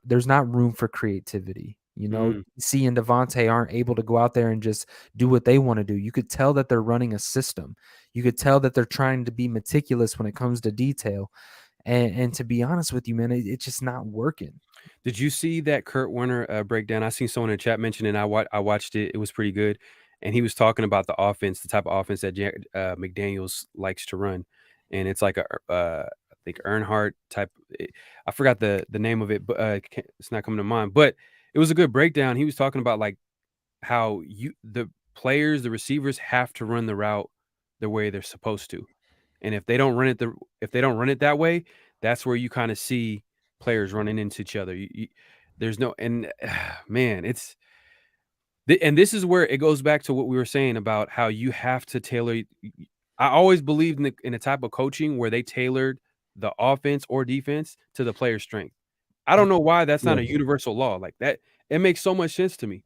room for creativity. Mm. DC and Devontae aren't able to go out there and just do what they want to do. You could tell that they're running a system. You could tell that they're trying to be meticulous when it comes to detail. And to be honest with you, man, it's just not working. Did you see that Kurt Warner breakdown? I seen someone in the chat mention it. I watched it. It was pretty good, and he was talking about the offense, the type of offense that McDaniels likes to run, and it's like I think Earnhardt type. I forgot the name of it, but it's not coming to mind. But it was a good breakdown. He was talking about like how the players, the receivers have to run the route the way they're supposed to. And if they don't run it that way, that's where you kind of see players running into each other. There's no and man, and this is where it goes back to what we were saying about how you have to tailor. I always believed in the type of coaching where they tailored the offense or defense to the player's strength. I don't know why that's not Yeah. a universal law like that. It makes so much sense to me.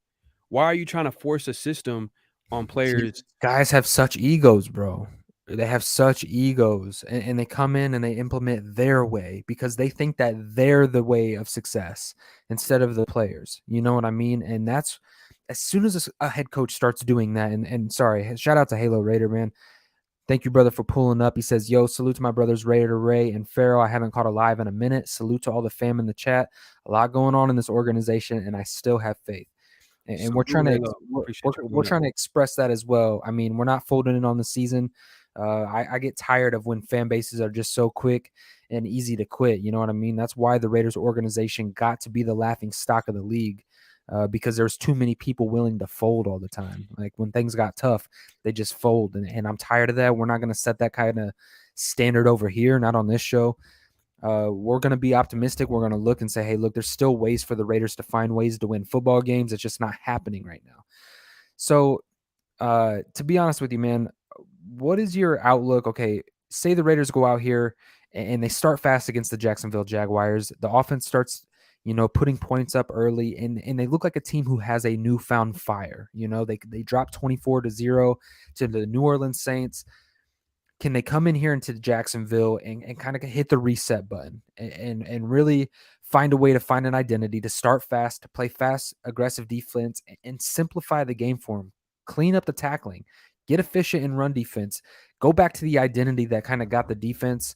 Why are you trying to force a system on players? Guys have such egos, bro. They have such egos, and they come in and they implement their way because they think that they're the way of success instead of the players. You know what I mean? And that's as soon as a head coach starts doing that. And sorry, shout out to Halo Raider, man. Thank you, brother, for pulling up. He says, "Yo, salute to my brothers Raider Ray and Farrell. I haven't caught a live in a minute. Salute to all the fam in the chat. A lot going on in this organization, and I still have faith." And we're trying Salute, to Halo. Appreciate you we're pulling up. trying to express that as well. I mean, we're not folding in on the season. I get tired of when fan bases are just so quick and easy to quit. You know what I mean? That's why the Raiders organization got to be the laughing stock of the league, because there's too many people willing to fold all the time. Like when things got tough, they just fold, and I'm tired of that. We're not going to set that kind of standard over here, not on this show. We're going to be optimistic. We're going to look and say, hey, look, there's still ways for the Raiders to find ways to win football games. It's just not happening right now. So, to be honest with you, man, what is your outlook? Okay, say the Raiders go out here and they start fast against the Jacksonville Jaguars. The offense starts, putting points up early, and they look like a team who has a newfound fire. They drop 24-0 to the New Orleans Saints. Can they come in here into Jacksonville and kind of hit the reset button and really find a way to find an identity, to start fast, to play fast, aggressive defense, and simplify the game for them, clean up the tackling, get efficient in run defense, go back to the identity that kind of got the defense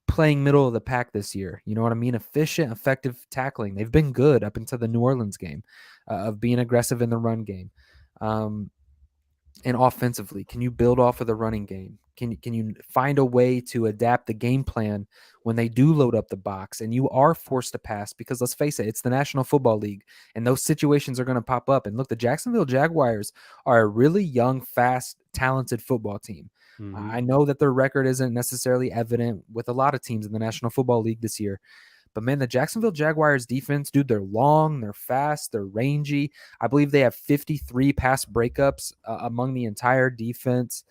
playing middle of the pack this year? You know what I mean? Efficient, effective tackling. They've been good up until the New Orleans game, of being aggressive in the run game. And offensively, can you build off of the running game? Can you find a way to adapt the game plan when they do load up the box and you are forced to pass? Because let's face it, it's the National Football League, and those situations are going to pop up. And look, the Jacksonville Jaguars are a really young, fast, talented football team. Mhm. I know that their record isn't necessarily evident with a lot of teams in the National Football League this year, but man, the Jacksonville Jaguars defense, dude, they're long, they're fast, they're rangy. I believe they have 53 pass breakups among the entire defense.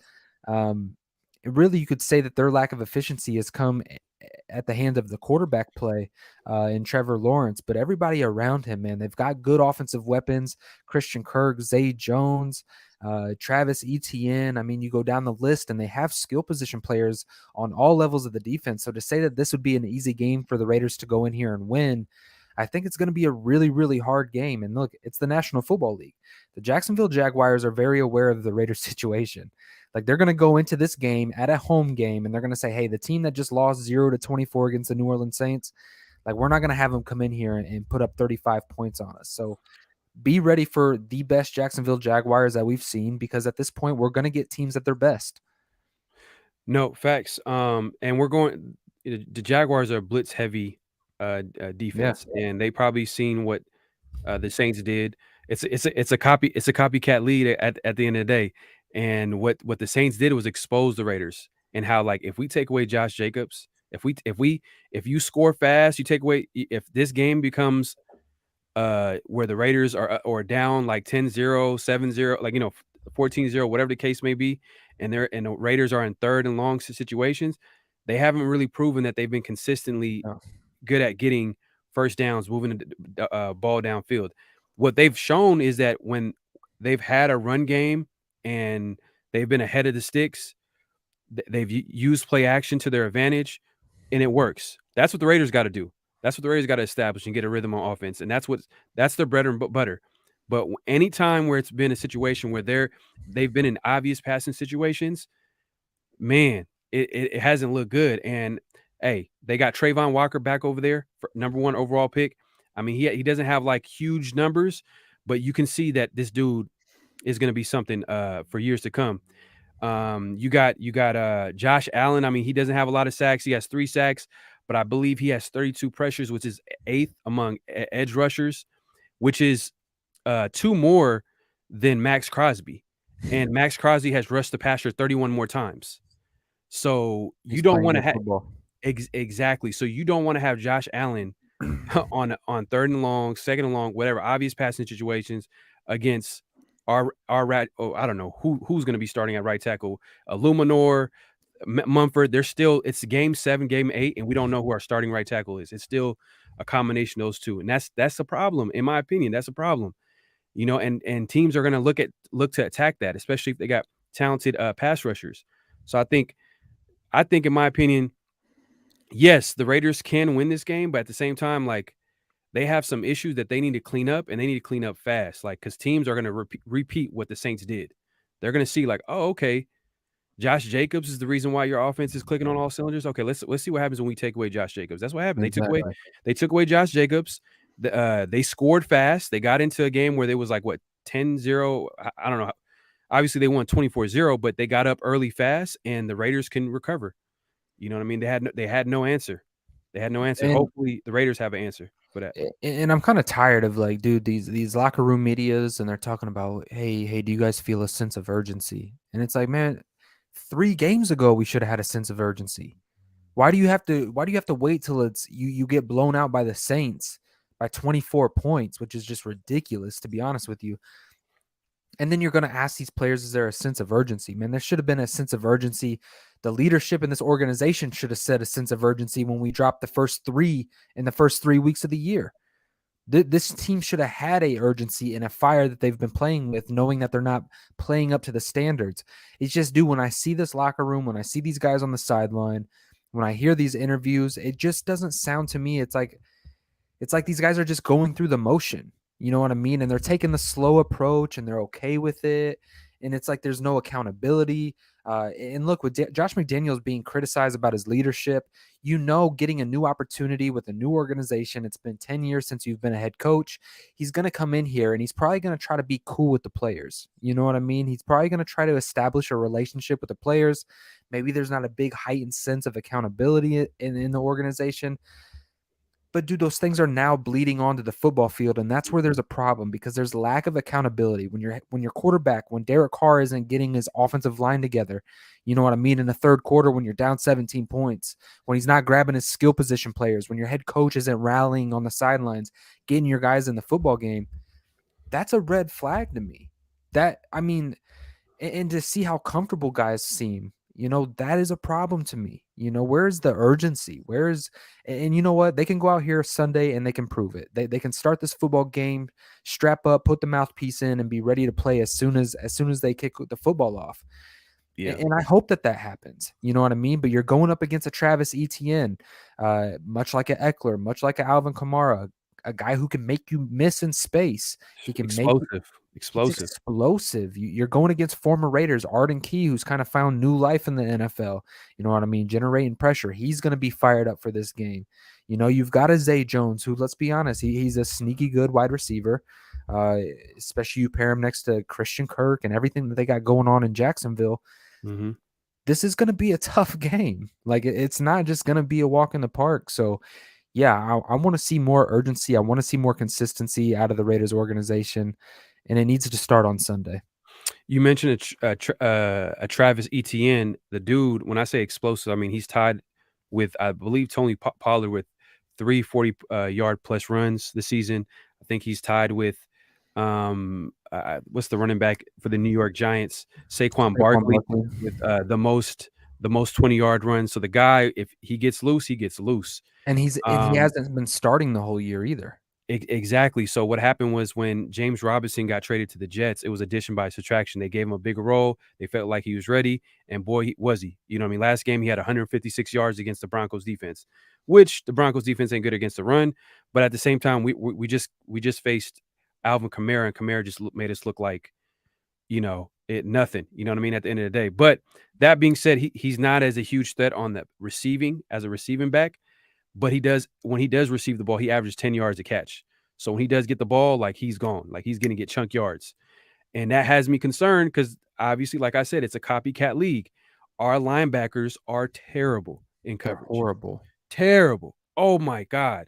Um, Really, you could say that their lack of efficiency has come at the hand of the quarterback play in Trevor Lawrence, but everybody around him, man, they've got good offensive weapons. Christian Kirk, Zay Jones, Travis Etienne. I mean, you go down the list, and they have skill position players on all levels of the defense. So to say that this would be an easy game for the Raiders to go in here and win, I think it's going to be a really, really hard game. And look, it's the National Football League. The Jacksonville Jaguars are very aware of the Raiders situation. Like, they're going to go into this game at a home game, and they're going to say, hey, the team that just lost 0-24 against the New Orleans Saints, like, we're not going to have them come in here and put up 35 points on us. So be ready for the best Jacksonville Jaguars that we've seen, because at this point, we're going to get teams at their best. No, facts. And we're going the Jaguars are blitz heavy defense, and they probably seen what the Saints did. It's a copycat lead at the end of the day. And what the Saints did was expose the Raiders, and how, like, if we take away Josh Jacobs, if you score fast, you take away, if this game becomes where the Raiders are or down like 10-0, 7-0, like, 14-0, whatever the case may be, and the Raiders are in third and long situations, they haven't really proven that they've been consistently good at getting first downs, moving the ball downfield. What they've shown is that when they've had a run game and they've been ahead of the sticks, they've used play action to their advantage, and it works. That's what the Raiders got to do. That's what the Raiders got to establish and get a rhythm on offense, and that's their bread and butter. But anytime where it's been a situation where they've been in obvious passing situations, man, it hasn't looked good. And hey, they got Trayvon Walker back over there for number 1 overall pick. I mean, he doesn't have like huge numbers, but you can see that this dude is going to be something for years to come. You got Josh Allen. I mean, he doesn't have a lot of sacks. He has 3 sacks, but I believe he has 32 pressures, which is 8th among edge rushers, which is 2 more than Max Crosby. And Max Crosby has rushed the passer 31 more times. So you don't want to have exactly. So you don't want to have Josh Allen on 3rd and long, 2nd and long, whatever obvious passing situations against our I don't know who's going to be starting at right tackle. Luminor, Mumford. It's game 7, game 8, and we don't know who our starting right tackle is. It's still a combination of those two, and that's a problem, in my opinion. That's a problem, and teams are going to look to attack that, especially if they got talented pass rushers. So I think in my opinion, yes, the Raiders can win this game, but at the same time, like, they have some issues that they need to clean up, and they need to clean up fast. Like, because teams are going to repeat what the Saints did. They're going to see, like, oh, okay, Josh Jacobs is the reason why your offense is clicking on all cylinders. Okay, let's see what happens when we take away Josh Jacobs. That's what happened. Exactly. They took away Josh Jacobs. They scored fast. They got into a game where they was like, what, 10-0? I don't know. Obviously, they won 24-0, but they got up early fast, and the Raiders can recover. You know what I mean? They had no answer. They had no answer. And hopefully, the Raiders have an answer for that. And I'm kind of tired of, like, dude, these locker room medias, and they're talking about, hey, do you guys feel a sense of urgency? And it's like, man, 3 games ago we should have had a sense of urgency. Why do you have to wait till you get blown out by the Saints by 24 points, which is just ridiculous, to be honest with you. And then you're going to ask these players, is there a sense of urgency? Man, there should have been a sense of urgency. The leadership in this organization should have set a sense of urgency when we dropped the first 3 in the first 3 weeks of the year. This team should have had a urgency and a fire that they've been playing with, knowing that they're not playing up to the standards. It's just, dude, when I see this locker room, when I see these guys on the sideline, when I hear these interviews, it just doesn't sound to me. It's like these guys are just going through the motion. You know what I mean? And they're taking the slow approach, and they're okay with it. And it's like there's no accountability. And look, with Josh McDaniels being criticized about his leadership, getting a new opportunity with a new organization. It's been 10 years since you've been a head coach. He's going to come in here, and he's probably going to try to be cool with the players. You know what I mean? He's probably going to try to establish a relationship with the players. Maybe there's not a big heightened sense of accountability in the organization. But, dude, those things are now bleeding onto the football field, and that's where there's a problem, because there's lack of accountability. When your quarterback, when Derek Carr isn't getting his offensive line together, you know what I mean, in the third quarter when you're down 17 points, when he's not grabbing his skill position players, when your head coach isn't rallying on the sidelines, getting your guys in the football game, that's a red flag to me. And to see how comfortable guys seem, that is a problem to me. Where's the urgency? And you know what? They can go out here Sunday and they can prove it. They can start this football game, strap up, put the mouthpiece in, and be ready to play as soon as they kick the football off. Yeah. And I hope that happens. You know what I mean? But you're going up against a Travis Etienne, much like a Eckler, much like a Alvin Kamara, a guy who can make you miss in space. He can make Explosive. He's Explosive. explosive. You're going against former Raiders, Arden Key, who's kind of found new life in the NFL. You know what I mean? Generating pressure. He's going to be fired up for this game. You've got a Zay Jones, who, let's be honest, he's a sneaky good wide receiver. Uh, Especially you pair him next to Christian Kirk and everything that they got going on in Jacksonville. Mm-hmm. This is going to be a tough game. Like, it's not just going to be a walk in the park. So, yeah, I want to see more urgency. I want to see more consistency out of the Raiders organization, and it needs to start on Sunday. You mentioned a Travis Etienne, the dude. When I say explosive, I mean he's tied with, I believe, Tony Pollard with 340 yard plus runs this season. I think he's tied with what's the running back for the New York Giants, Saquon Barkley, with the most 20-yard runs. So the guy, if he gets loose, he gets loose. And he hasn't been starting the whole year either. Exactly. So what happened was when James Robinson got traded to the Jets, it was addition by subtraction. They gave him a bigger role. They felt like he was ready, and boy, was he. You know what I mean? Last game, he had 156 yards against the Broncos defense, which the Broncos defense ain't good against the run. But at the same time, we just faced Alvin Kamara, and Kamara just made us look like, nothing. You know what I mean? At the end of the day. But that being said, he's not as a huge threat on the receiving as a receiving back. But when he does receive the ball, he averages 10 yards a catch. So when he does get the ball, like, he's gone. Like, he's going to get chunk yards. And that has me concerned because, obviously, like I said, it's a copycat league. Our linebackers are terrible in coverage. They're horrible. Terrible. Oh, my God.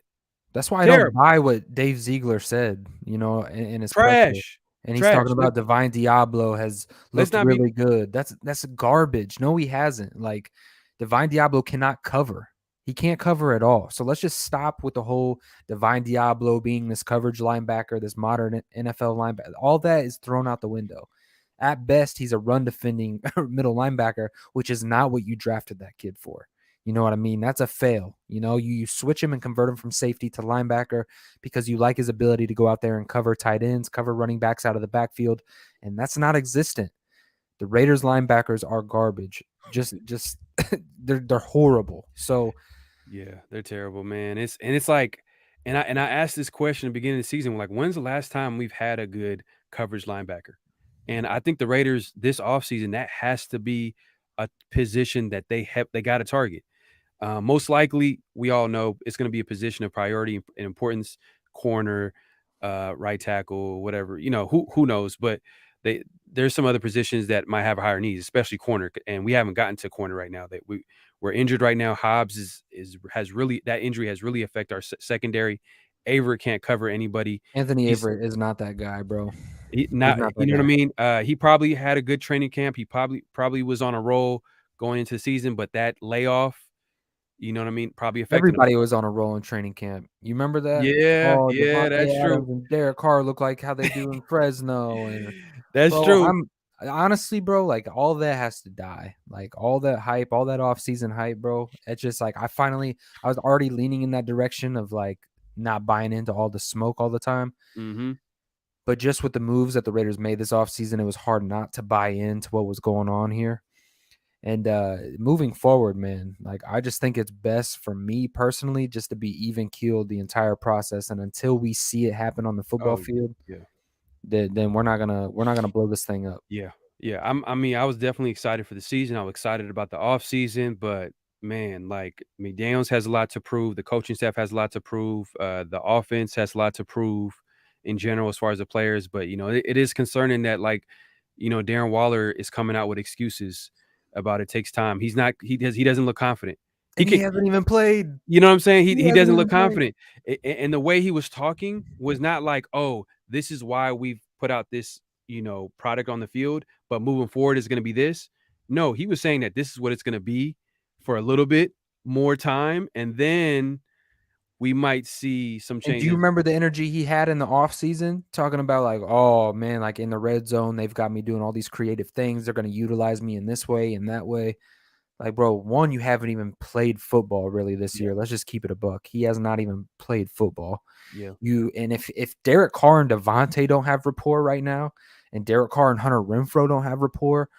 That's why I don't buy what Dave Ziegler said, in his trash. And he's talking about Divine Diablo has looked really good. That's garbage. No, he hasn't. Like, Divine Diablo cannot cover. He can't cover at all. So let's just stop with the whole Divine Diablo being this coverage linebacker, this modern NFL linebacker. All that is thrown out the window. At best, he's a run defending middle linebacker, which is not what you drafted that kid for. You know what I mean? That's a fail. You switch him and convert him from safety to linebacker because you like his ability to go out there and cover tight ends, cover running backs out of the backfield, and that's not existent. The Raiders linebackers are garbage. Just they're horrible. So yeah, they're terrible, man. It's like, and I asked this question at the beginning of the season, like, when's the last time we've had a good coverage linebacker? And I think the Raiders this offseason, that has to be a position that they got to target. Most likely, we all know it's going to be a position of priority and importance, corner, right tackle, whatever, who knows, but there's some other positions that might have higher needs, especially corner. And we haven't gotten to corner right now. That we're injured right now. Hobbs that injury has really affected our secondary. Averett can't cover anybody. Anthony Averett is not that guy, bro. You know what I mean? He probably had a good training camp. He probably was on a roll going into the season, but that layoff, you know what I mean, probably affected everybody him. Was on a roll in training camp. You remember that? Yeah, that's true. And Derek Carr look like how they do in Fresno, and that's true. Honestly, bro, like, all that has to die. Like, all that hype, all that offseason hype, bro. It's just like I was already leaning in that direction of, like, not buying into all the smoke all the time. Mm-hmm. But just with the moves that the Raiders made this offseason, it was hard not to buy into what was going on here. And moving forward, man, like, I just think it's best for me personally just to be even keeled the entire process. And until we see it happen on the football field, then we're not gonna blow this thing up. Yeah. I was definitely excited for the season. I was excited about the off season, but man, like, McDaniels has a lot to prove. The coaching staff has a lot to prove. The offense has a lot to prove in general as far as the players. But it is concerning that, like, Darren Waller is coming out with excuses about it takes time. He doesn't look confident. He hasn't even played. You know what I'm saying? He doesn't look confident. And the way he was talking was not like, oh, this is why we've put out this, product on the field, but moving forward is going to be this. No, he was saying that this is what it's going to be for a little bit more time, and then we might see some changes. And do you remember the energy he had in the offseason talking about, like, oh, man, like, in the red zone, they've got me doing all these creative things. They're going to utilize me in this way and that way. Like, bro, one, you haven't even played football really this Yeah. year. Let's just keep it a buck. He has not even played football. Yeah. If Derek Carr and Devontae don't have rapport right now, and Derek Carr and Hunter Renfrow don't have rapport,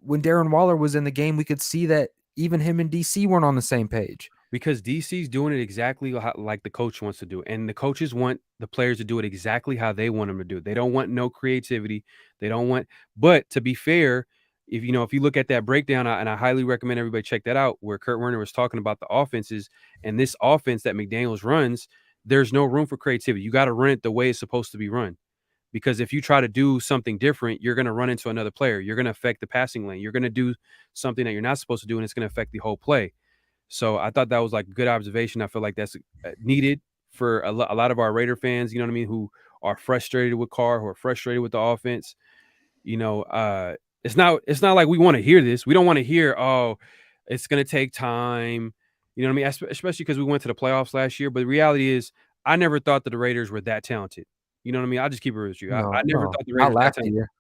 when Darren Waller was in the game, we could see that even him and DC weren't on the same page. Because DC's doing it exactly like the coach wants to do, and the coaches want the players to do it exactly how they want them to do it. They don't want no creativity. They don't want. But to be fair, if you look at that breakdown, and I highly recommend everybody check that out, where Kurt Warner was talking about the offenses and this offense that McDaniels runs, there's no room for creativity. You got to run it the way it's supposed to be run. Because if you try to do something different, you're going to run into another player. You're going to affect the passing lane. You're going to do something that you're not supposed to do, and it's going to affect the whole play. So I thought that was like a good observation. I feel like that's needed for a lot of our Raider fans, you know what I mean, who are frustrated with Carr, who are frustrated with the offense. It's not like we want to hear this. We don't want to hear, oh, it's going to take time. You know what I mean? Especially because we went to the playoffs last year. But the reality is, I never thought that the Raiders were that talented. You know what I mean? I'll just keep it real with you. I No, never no, thought the not Raiders were that last talented. year.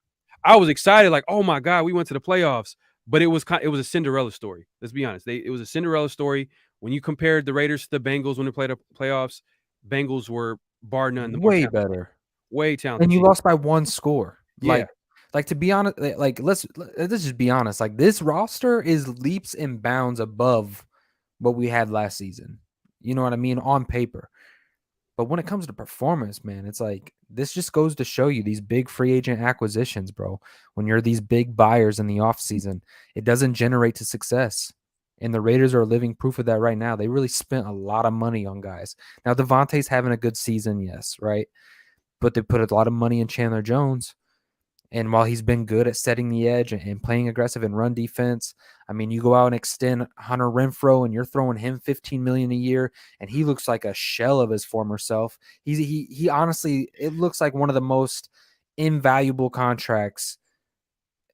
I was excited, like, oh my God, we went to the playoffs. But it was a Cinderella story. Let's be honest. It was a Cinderella story. When you compared the Raiders to the Bengals when they played the playoffs, Bengals were bar none the more Way talented, better. way talented And you team. lost by one score. Yeah, Like to be honest, let's just be honest. Like this roster is leaps and bounds above what we had last season. You know what I mean? On paper. But when it comes to performance, man, it's like this just goes to show you these big free agent acquisitions, bro. When you're these big buyers in the offseason, it doesn't generate to success. And the Raiders are living proof of that right now. They really spent a lot of money on guys. Now, Devontae's having a good season, yes, right? But they put a lot of money in Chandler Jones. And while he's been good at setting the edge and playing aggressive and run defense, I mean, you go out and extend Hunter Renfrow and you're throwing him $15 million a year, and he looks like a shell of his former self. He honestly, it looks like one of the most invaluable contracts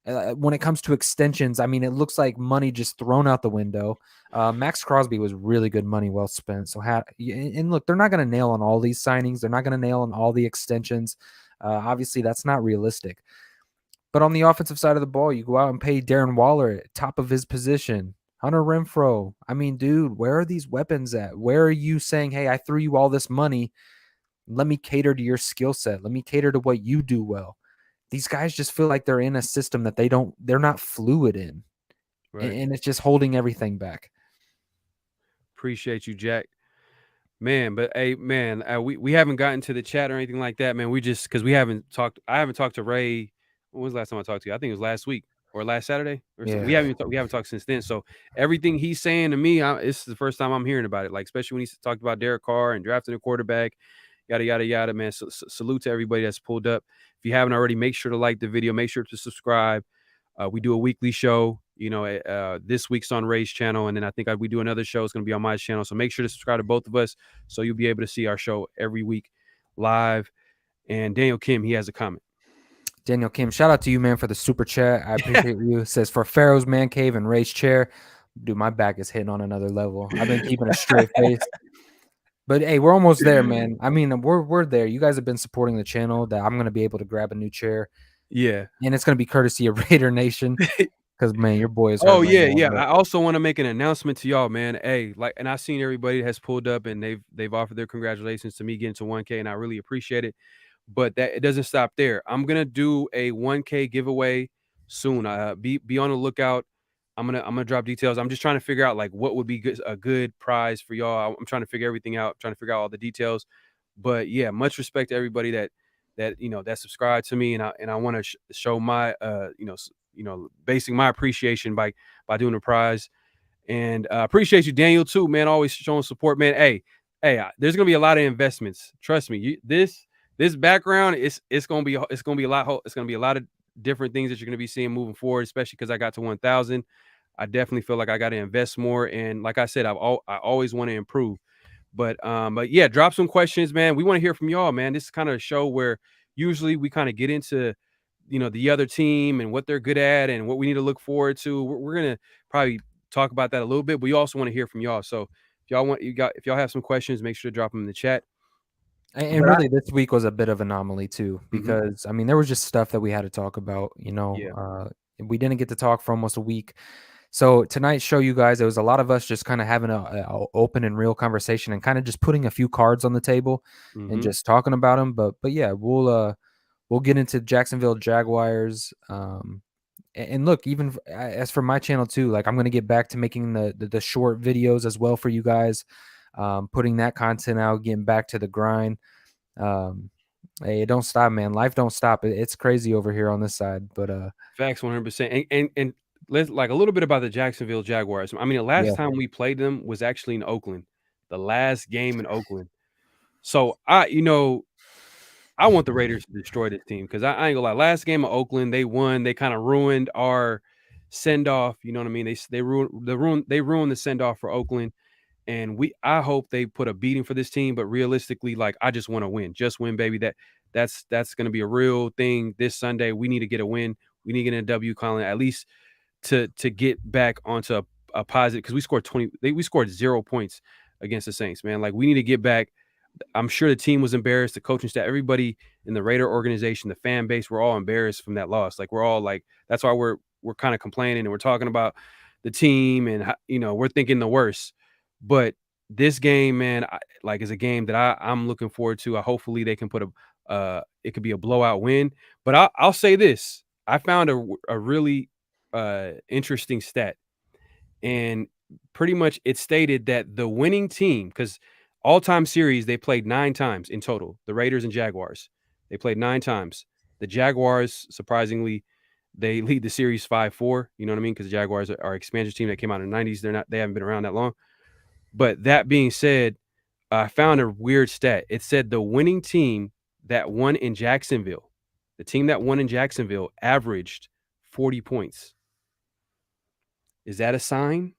when it comes to extensions. I mean, it looks like money just thrown out the window. Max Crosby was really good money, well spent. So, and look, they're not going to nail on all these signings. They're not going to nail on all the extensions. Obviously, that's not realistic. But on the offensive side of the ball, you go out and pay Darren Waller at top of his position. Hunter Renfrow. I mean, dude, where are these weapons at? Where are you saying, hey, I threw you all this money. Let me cater to your skill set. Let me cater to what you do well. These guys just feel like they're in a system that they're not fluid in. right. And it's just holding everything back. Appreciate you, Jack. Man, but hey, man, we haven't gotten to the chat or anything like that, man. We just because we haven't talked. I haven't talked to Ray. When was the last time I talked to you? I think it was last week or last Saturday or something. Yeah. We haven't talked since then. So everything he's saying to me, it's the first time I'm hearing about it. Like especially when he talked about Derek Carr and drafting a quarterback, yada yada yada. Man, salute to everybody that's pulled up. If you haven't already, make sure to like the video. Make sure to subscribe. We do a weekly show. This week's on Ray's channel, and then I think we do another show. It's going to be on my channel. So make sure to subscribe to both of us so you'll be able to see our show every week live. And Daniel Kim, he has a comment. Daniel Kim, shout out to you, man, for the super chat. I appreciate you. It says, for Pharaoh's Man Cave and Ray's chair. Dude, my back is hitting on another level. I've been keeping a straight face. But hey, we're almost there, man. I mean, we're there. You guys have been supporting the channel that I'm going to be able to grab a new chair. Yeah. And it's going to be courtesy of Raider Nation. Because, man, your boy is hurt Oh, right yeah, now, yeah. but I also want to make an announcement to y'all, man. Hey, and I seen everybody has pulled up and they've offered their congratulations to me getting to 1K, and I really appreciate it. But that it doesn't stop there. I'm gonna do a 1K giveaway soon. Be on the lookout. I'm gonna drop details. I'm just trying to figure out like what would be a good prize for y'all. I'm trying to figure everything out, trying to figure out all the details. But yeah, much respect to everybody that that subscribed to me, and I want to show my basing my appreciation by doing the prize. And appreciate you, Daniel, too, man. Always showing support, man. Hey, there's gonna be a lot of investments. Trust me. This background it's gonna be a lot. It's gonna be a lot of different things that you're gonna be seeing moving forward, especially because I got to 1,000. I definitely feel like I got to invest more, and like I said, I always want to improve. But yeah, drop some questions, man. We want to hear from y'all, man. This is kind of a show where usually we kind of get into the other team and what they're good at and what we need to look forward to. We're gonna probably talk about that a little bit, but we also want to hear from y'all. So if y'all have some questions, make sure to drop them in the chat. and really this week was a bit of an anomaly too, Mhm. because I mean there was just stuff that we had to talk about, Yeah. we didn't get to talk for almost a week. So tonight's show, you guys, it was a lot of us just kind of having a open and real conversation and kind of just putting a few cards on the table and Mm-hmm. just talking about them. But yeah, we'll get into Jacksonville Jaguars. And look, even as for my channel too, like I'm gonna get back to making the short videos as well for you guys, putting that content out, getting back to the grind. Um, hey, it don't stop, man. Life don't stop. It's crazy over here on this side, but Facts 100%. And let's like a little bit about the Jacksonville Jaguars. I mean, the last yeah, time we played them was actually in Oakland, the last game in Oakland. So I want the Raiders to destroy this team because I ain't gonna lie. Last game of Oakland, they won. They kind of ruined our send off. You know what I mean? They ruined the send off for Oakland. And I hope they put a beating for this team, but realistically, like I just want to win. Just win, baby. That's gonna be a real thing this Sunday. We need to get a win. We need to get a W, Colin, at least to get back onto a positive because we scored 20. We scored 0 points against the Saints, man. Like we need to get back. I'm sure the team was embarrassed, the coaching staff, everybody in the Raider organization, the fan base, we're all embarrassed from that loss. Like we're all like, that's why we're kind of complaining and we're talking about the team and we're thinking the worst. But this game, man, is a game that I'm looking forward to. Hopefully they can put it could be a blowout win. But I'll say this: I found a really interesting stat, and pretty much it stated that the winning team, because all-time series they played 9 times in total, the Raiders and Jaguars. They played 9 times. The Jaguars, surprisingly, they lead the series 5-4. You know what I mean? Because the Jaguars are expansion team that came out in the 90s. They haven't been around that long. But that being said, I found a weird stat. It said the winning team that won in Jacksonville, the team that won in Jacksonville averaged 40 points. Is that a sign?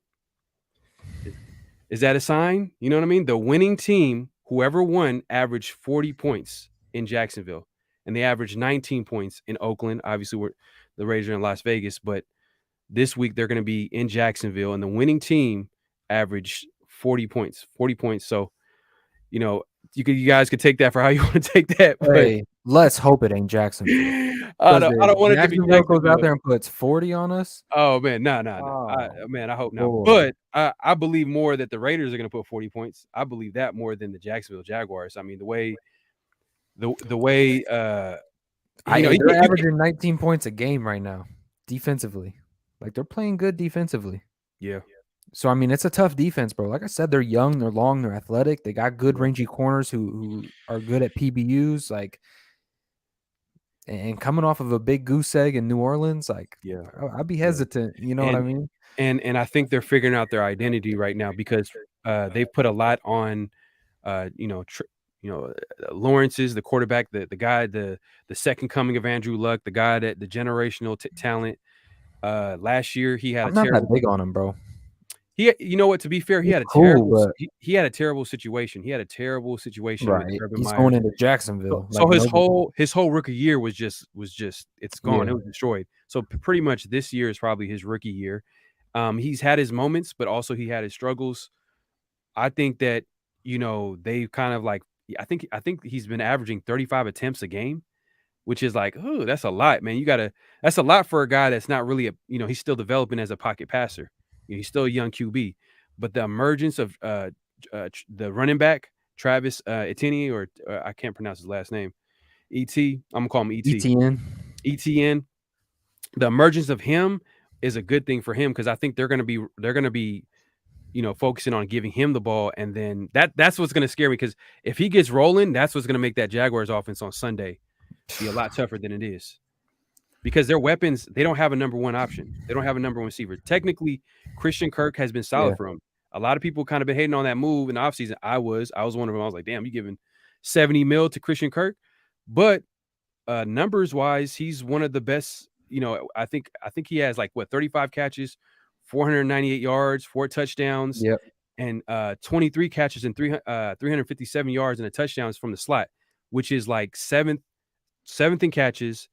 Is that a sign? You know what I mean? The winning team, whoever won, averaged 40 points in Jacksonville, and they averaged 19 points in Oakland. Obviously, the Raiders are in Las Vegas, but this week they're going to be in Jacksonville, and the winning team averaged 40 points. 40 points. So, you guys could take that for how you want to take that, but hey, let's hope it ain't Jacksonville. I Because don't, I if don't want it to be Jacksonville goes out Jacksonville. there and puts 40 on us, Oh man, no. oh Man, I hope not. boy. But I believe more that the Raiders are going to put 40 points. I believe that more than the Jacksonville Jaguars. I mean, the way They're averaging 19 points a game right now, defensively. Like they're playing good defensively. yeah, So I mean, it's a tough defense, bro. Like I said, they're young, they're long, they're athletic. They got good yeah, rangy corners who are good at PBUs. Like, and coming off of a big goose egg in New Orleans, like yeah, I'd be yeah. hesitant. You know what I And mean? and I think they're figuring out their identity right now because they've put a lot on Lawrence is the quarterback, the guy, the second coming of Andrew Luck, the guy that the generational talent. Last year he had a I'm not that terrible. big on him, bro. You know what? To be fair, He's cool, but he had a terrible situation. He had a terrible situation with right, Urban he's Meyer. going into So, Jacksonville like so his nobody. whole rookie year was just it's gone. Yeah, It was destroyed. So pretty much this year is probably his rookie year. He's had his moments, but also he had his struggles. I think that they kind of like I think he's been averaging 35 attempts a game, which is like, oh, that's a lot, man. That's a lot for a guy that's not really he's still developing as a pocket passer. He's still a young QB, but the emergence of the running back Travis Etienne, or I can't pronounce his last name, ET. I'm gonna call him ET. ETN. ETN. The emergence of him is a good thing for him because I think they're gonna be focusing on giving him the ball, and then that's what's gonna scare me because if he gets rolling, that's what's gonna make that Jaguars offense on Sunday be a lot tougher than it is. Because their weapons, they don't have a number one option. They don't have a number one receiver. Technically, Christian Kirk has been Yeah, solid for him. A lot of people kind of been hating on that move in the offseason. I was one of them. I was like, damn, you giving 70 mil to Christian Kirk. But numbers wise, he's one of the best. I think he has like 35 catches, 498 yards, 4 touchdowns, yep. and 23 catches and 357 yards and a touchdowns from the slot, which is like seventh in catches,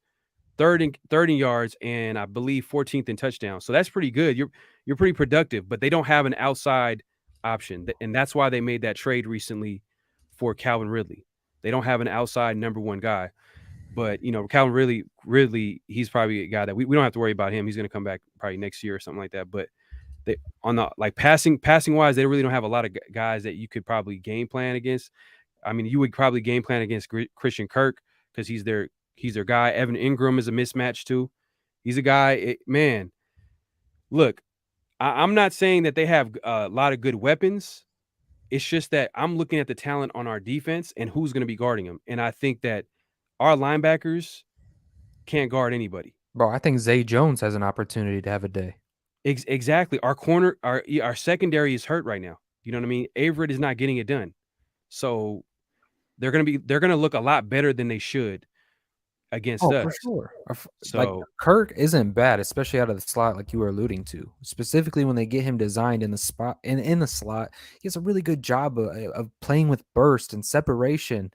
third in yards, and I believe 14th in touchdowns. So that's pretty good. You're pretty productive, but they don't have an outside option, and that's why they made that trade recently for Calvin Ridley. They don't have an outside number one guy, but Calvin Ridley, he's probably a guy that we don't have to worry about him. He's going to come back probably next year or something like that. But they on the like passing wise, they really don't have a lot of guys that you could probably game plan against. I mean, you would probably game plan against Christian Kirk because he's their guy. Evan Ingram is a mismatch too. He's a guy, man. Look, I'm not saying that they have a lot of good weapons. It's just that I'm looking at the talent on our defense and who's going to be guarding them. And I think that our linebackers can't guard anybody. Bro, I think Zay Jones has an opportunity to have a day. Exactly. Our corner, our secondary is hurt right now. You know what I mean? Averett is not getting it done. So they're gonna look a lot better than they should against Oh, us. for sure. Like So Kirk isn't bad, especially out of the slot, like you were alluding to. Specifically, when they get him designed in the spot in the slot, he has a really good job of playing with burst and separation.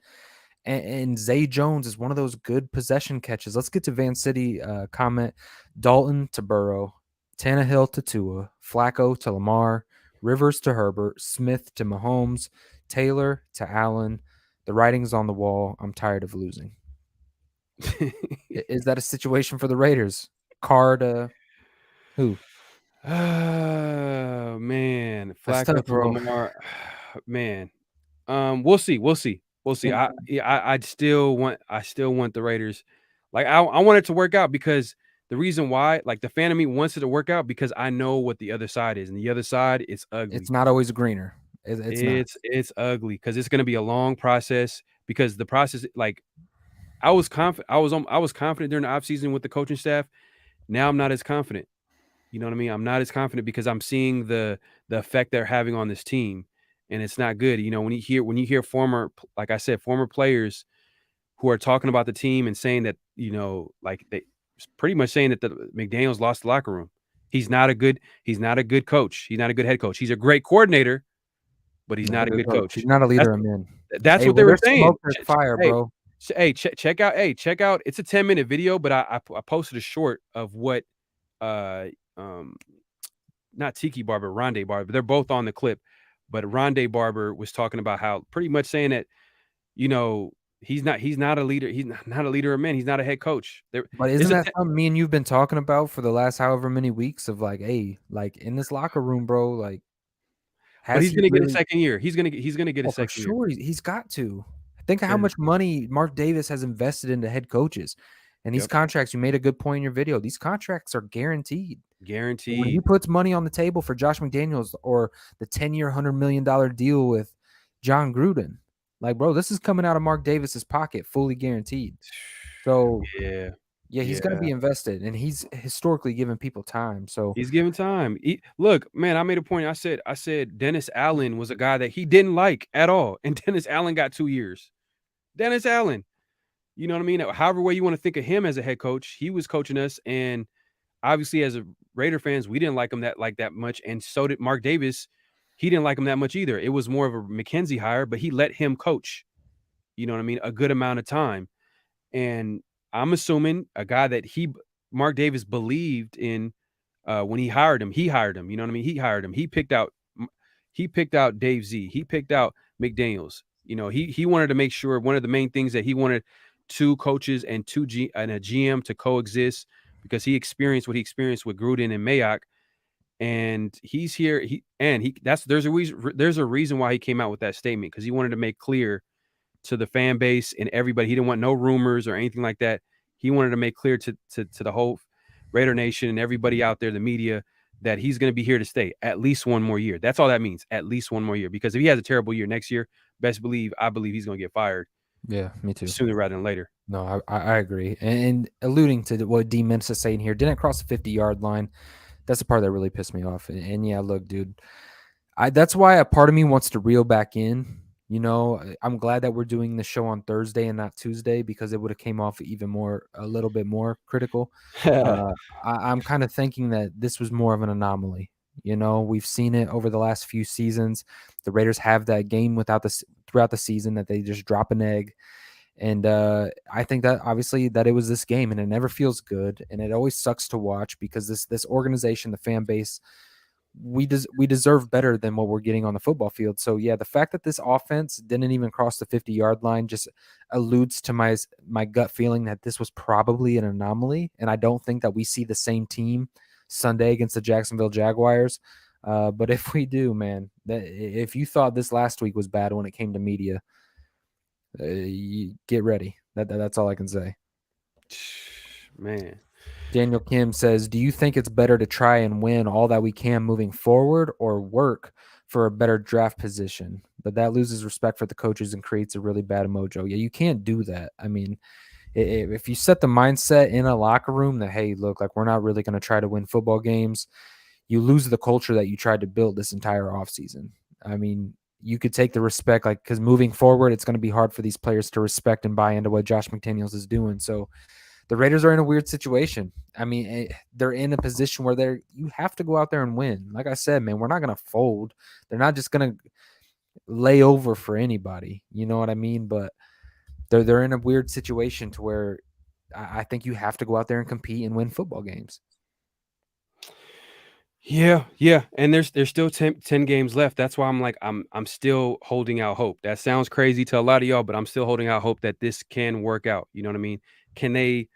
And Zay Jones is one of those good possession catches. Let's get to Van City comment. Dalton to Burrow, Tannehill to Tua, Flacco to Lamar, Rivers to Herbert, Smith to Mahomes, Taylor to Allen. The writing's on the wall. I'm tired of losing. Is that a situation for the Raiders? Carr to who? oh man, That's Flacco tough, to bro. Lamar. Man. We'll see. We'll see. We'll see. And I still want the Raiders. Like I want it to work out because the reason why, like the fan of me wants it to work out because I know what the other side is, and the other side is ugly. it's not always greener. It's not. It's ugly because it's going to be a long process. Because the process, like I was confident, I was confident during the offseason with the coaching staff. Now I'm not as confident. You know what I mean? I'm not as confident because I'm seeing the effect they're having on this team, and it's not good. You know, when you hear former, like I said, former players who are talking about the team and saying that, you know, like they pretty much saying that the McDaniels lost the locker room. He's not a good coach. He's not a good head coach. He's a great coordinator, but he's Not a not a good good coach. He's coach. not a That's leader of men. that's Hey, what they where were there's saying. smoke, there's fire, Hey, bro. check out. It's a 10-minute video, but I posted a short of what uh um not Tiki Barber, Rondé Barber. They're both on the clip, but Rondé Barber was talking about how pretty much saying that, you know, he's not a leader. He's not a leader of men. He's not a head coach. But It's isn't a that something me and you've been talking about for the last however many weeks of like, hey, like in this locker room, bro, like but has he's he gonna get a really? second year. He's gonna get a Oh, for second year. sure, he's got to. Think of how 'Cause much money Mark Davis has invested into head coaches, and these yep, contracts. You made a good point in your video. These contracts are guaranteed. When he guaranteed. puts money on the table for Josh McDaniels or the 10-year, $100 million deal with John Gruden, like, bro, this is coming out of Mark Davis's pocket, fully guaranteed. So, Yeah, yeah, he's going to yeah. be invested, and he's historically given people time. So, He's given time. Look, man, I made a point. I said Dennis Allen was a guy that he didn't like at all, and Dennis Allen got 2 years. Dennis Allen, you know what I mean? However way you want to think of him as a head coach, he was coaching us, and obviously as a Raider fans, we didn't like him that much, and so did Mark Davis. He didn't like him that much either. It was more of a McKenzie hire, but he let him coach. You know what I mean? A good amount of time, and I'm assuming a guy that Mark Davis believed in when he hired him. He hired him. You know what I mean? He hired him. He picked out Dave Z. He picked out McDaniels. You know, he wanted to make sure one of the main things that he wanted two coaches and a GM to coexist because he experienced what he experienced with Gruden and Mayock, and he's here. There's a reason why he came out with that statement because he wanted to make clear to the fan base and everybody. He didn't want no rumors or anything like that. He wanted to make clear to the whole Raider Nation and everybody out there, the media, that he's going to be here to stay at least one more year. That's all that means, at least one more year. Because if he has a terrible year next year, I believe he's going to get fired yeah, me too. sooner rather than later. No, I agree. And alluding to what D Mensa is saying here, didn't cross the 50-yard line. That's the part that really pissed me off. And yeah, look, dude, that's why a part of me wants to reel back in. You know, I'm glad that we're doing the show on Thursday and not Tuesday because it would have came off a little bit more critical. I'm kind of thinking that this was more of an anomaly. You know, we've seen it over the last few seasons. The Raiders have that game throughout the season that they just drop an egg. And I think that obviously that it was this game, and it never feels good, and it always sucks to watch because this organization, the fan base, we deserve better than what we're getting on the football field. So yeah, the fact that this offense didn't even cross the 50-yard line just alludes to my gut feeling that this was probably an anomaly, and I don't think that we see the same team Sunday against the Jacksonville Jaguars. But if we do, man, if you thought this last week was bad when it came to media, you get ready. That's all I can say. Man. Daniel Kim says, do you think it's better to try and win all that we can moving forward or work for a better draft position? But that loses respect for the coaches and creates a really bad mojo. Yeah, you can't do that. I mean, if you set the mindset in a locker room that, hey, look, like we're not really going to try to win football games, you lose the culture that you tried to build this entire offseason. I mean, you could take the respect, like, because moving forward, it's going to be hard for these players to respect and buy into what Josh McDaniels is doing. So the Raiders are in a weird situation. I mean, they're in a position where you have to go out there and win. Like I said, man, we're not going to fold. They're not just going to lay over for anybody. You know what I mean? But they're in a weird situation to where I think you have to go out there and compete and win football games. Yeah, yeah, and there's still 10 games left. That's why I'm like I'm still holding out hope. That sounds crazy to a lot of y'all, but I'm still holding out hope that this can work out. You know what I mean? Can they,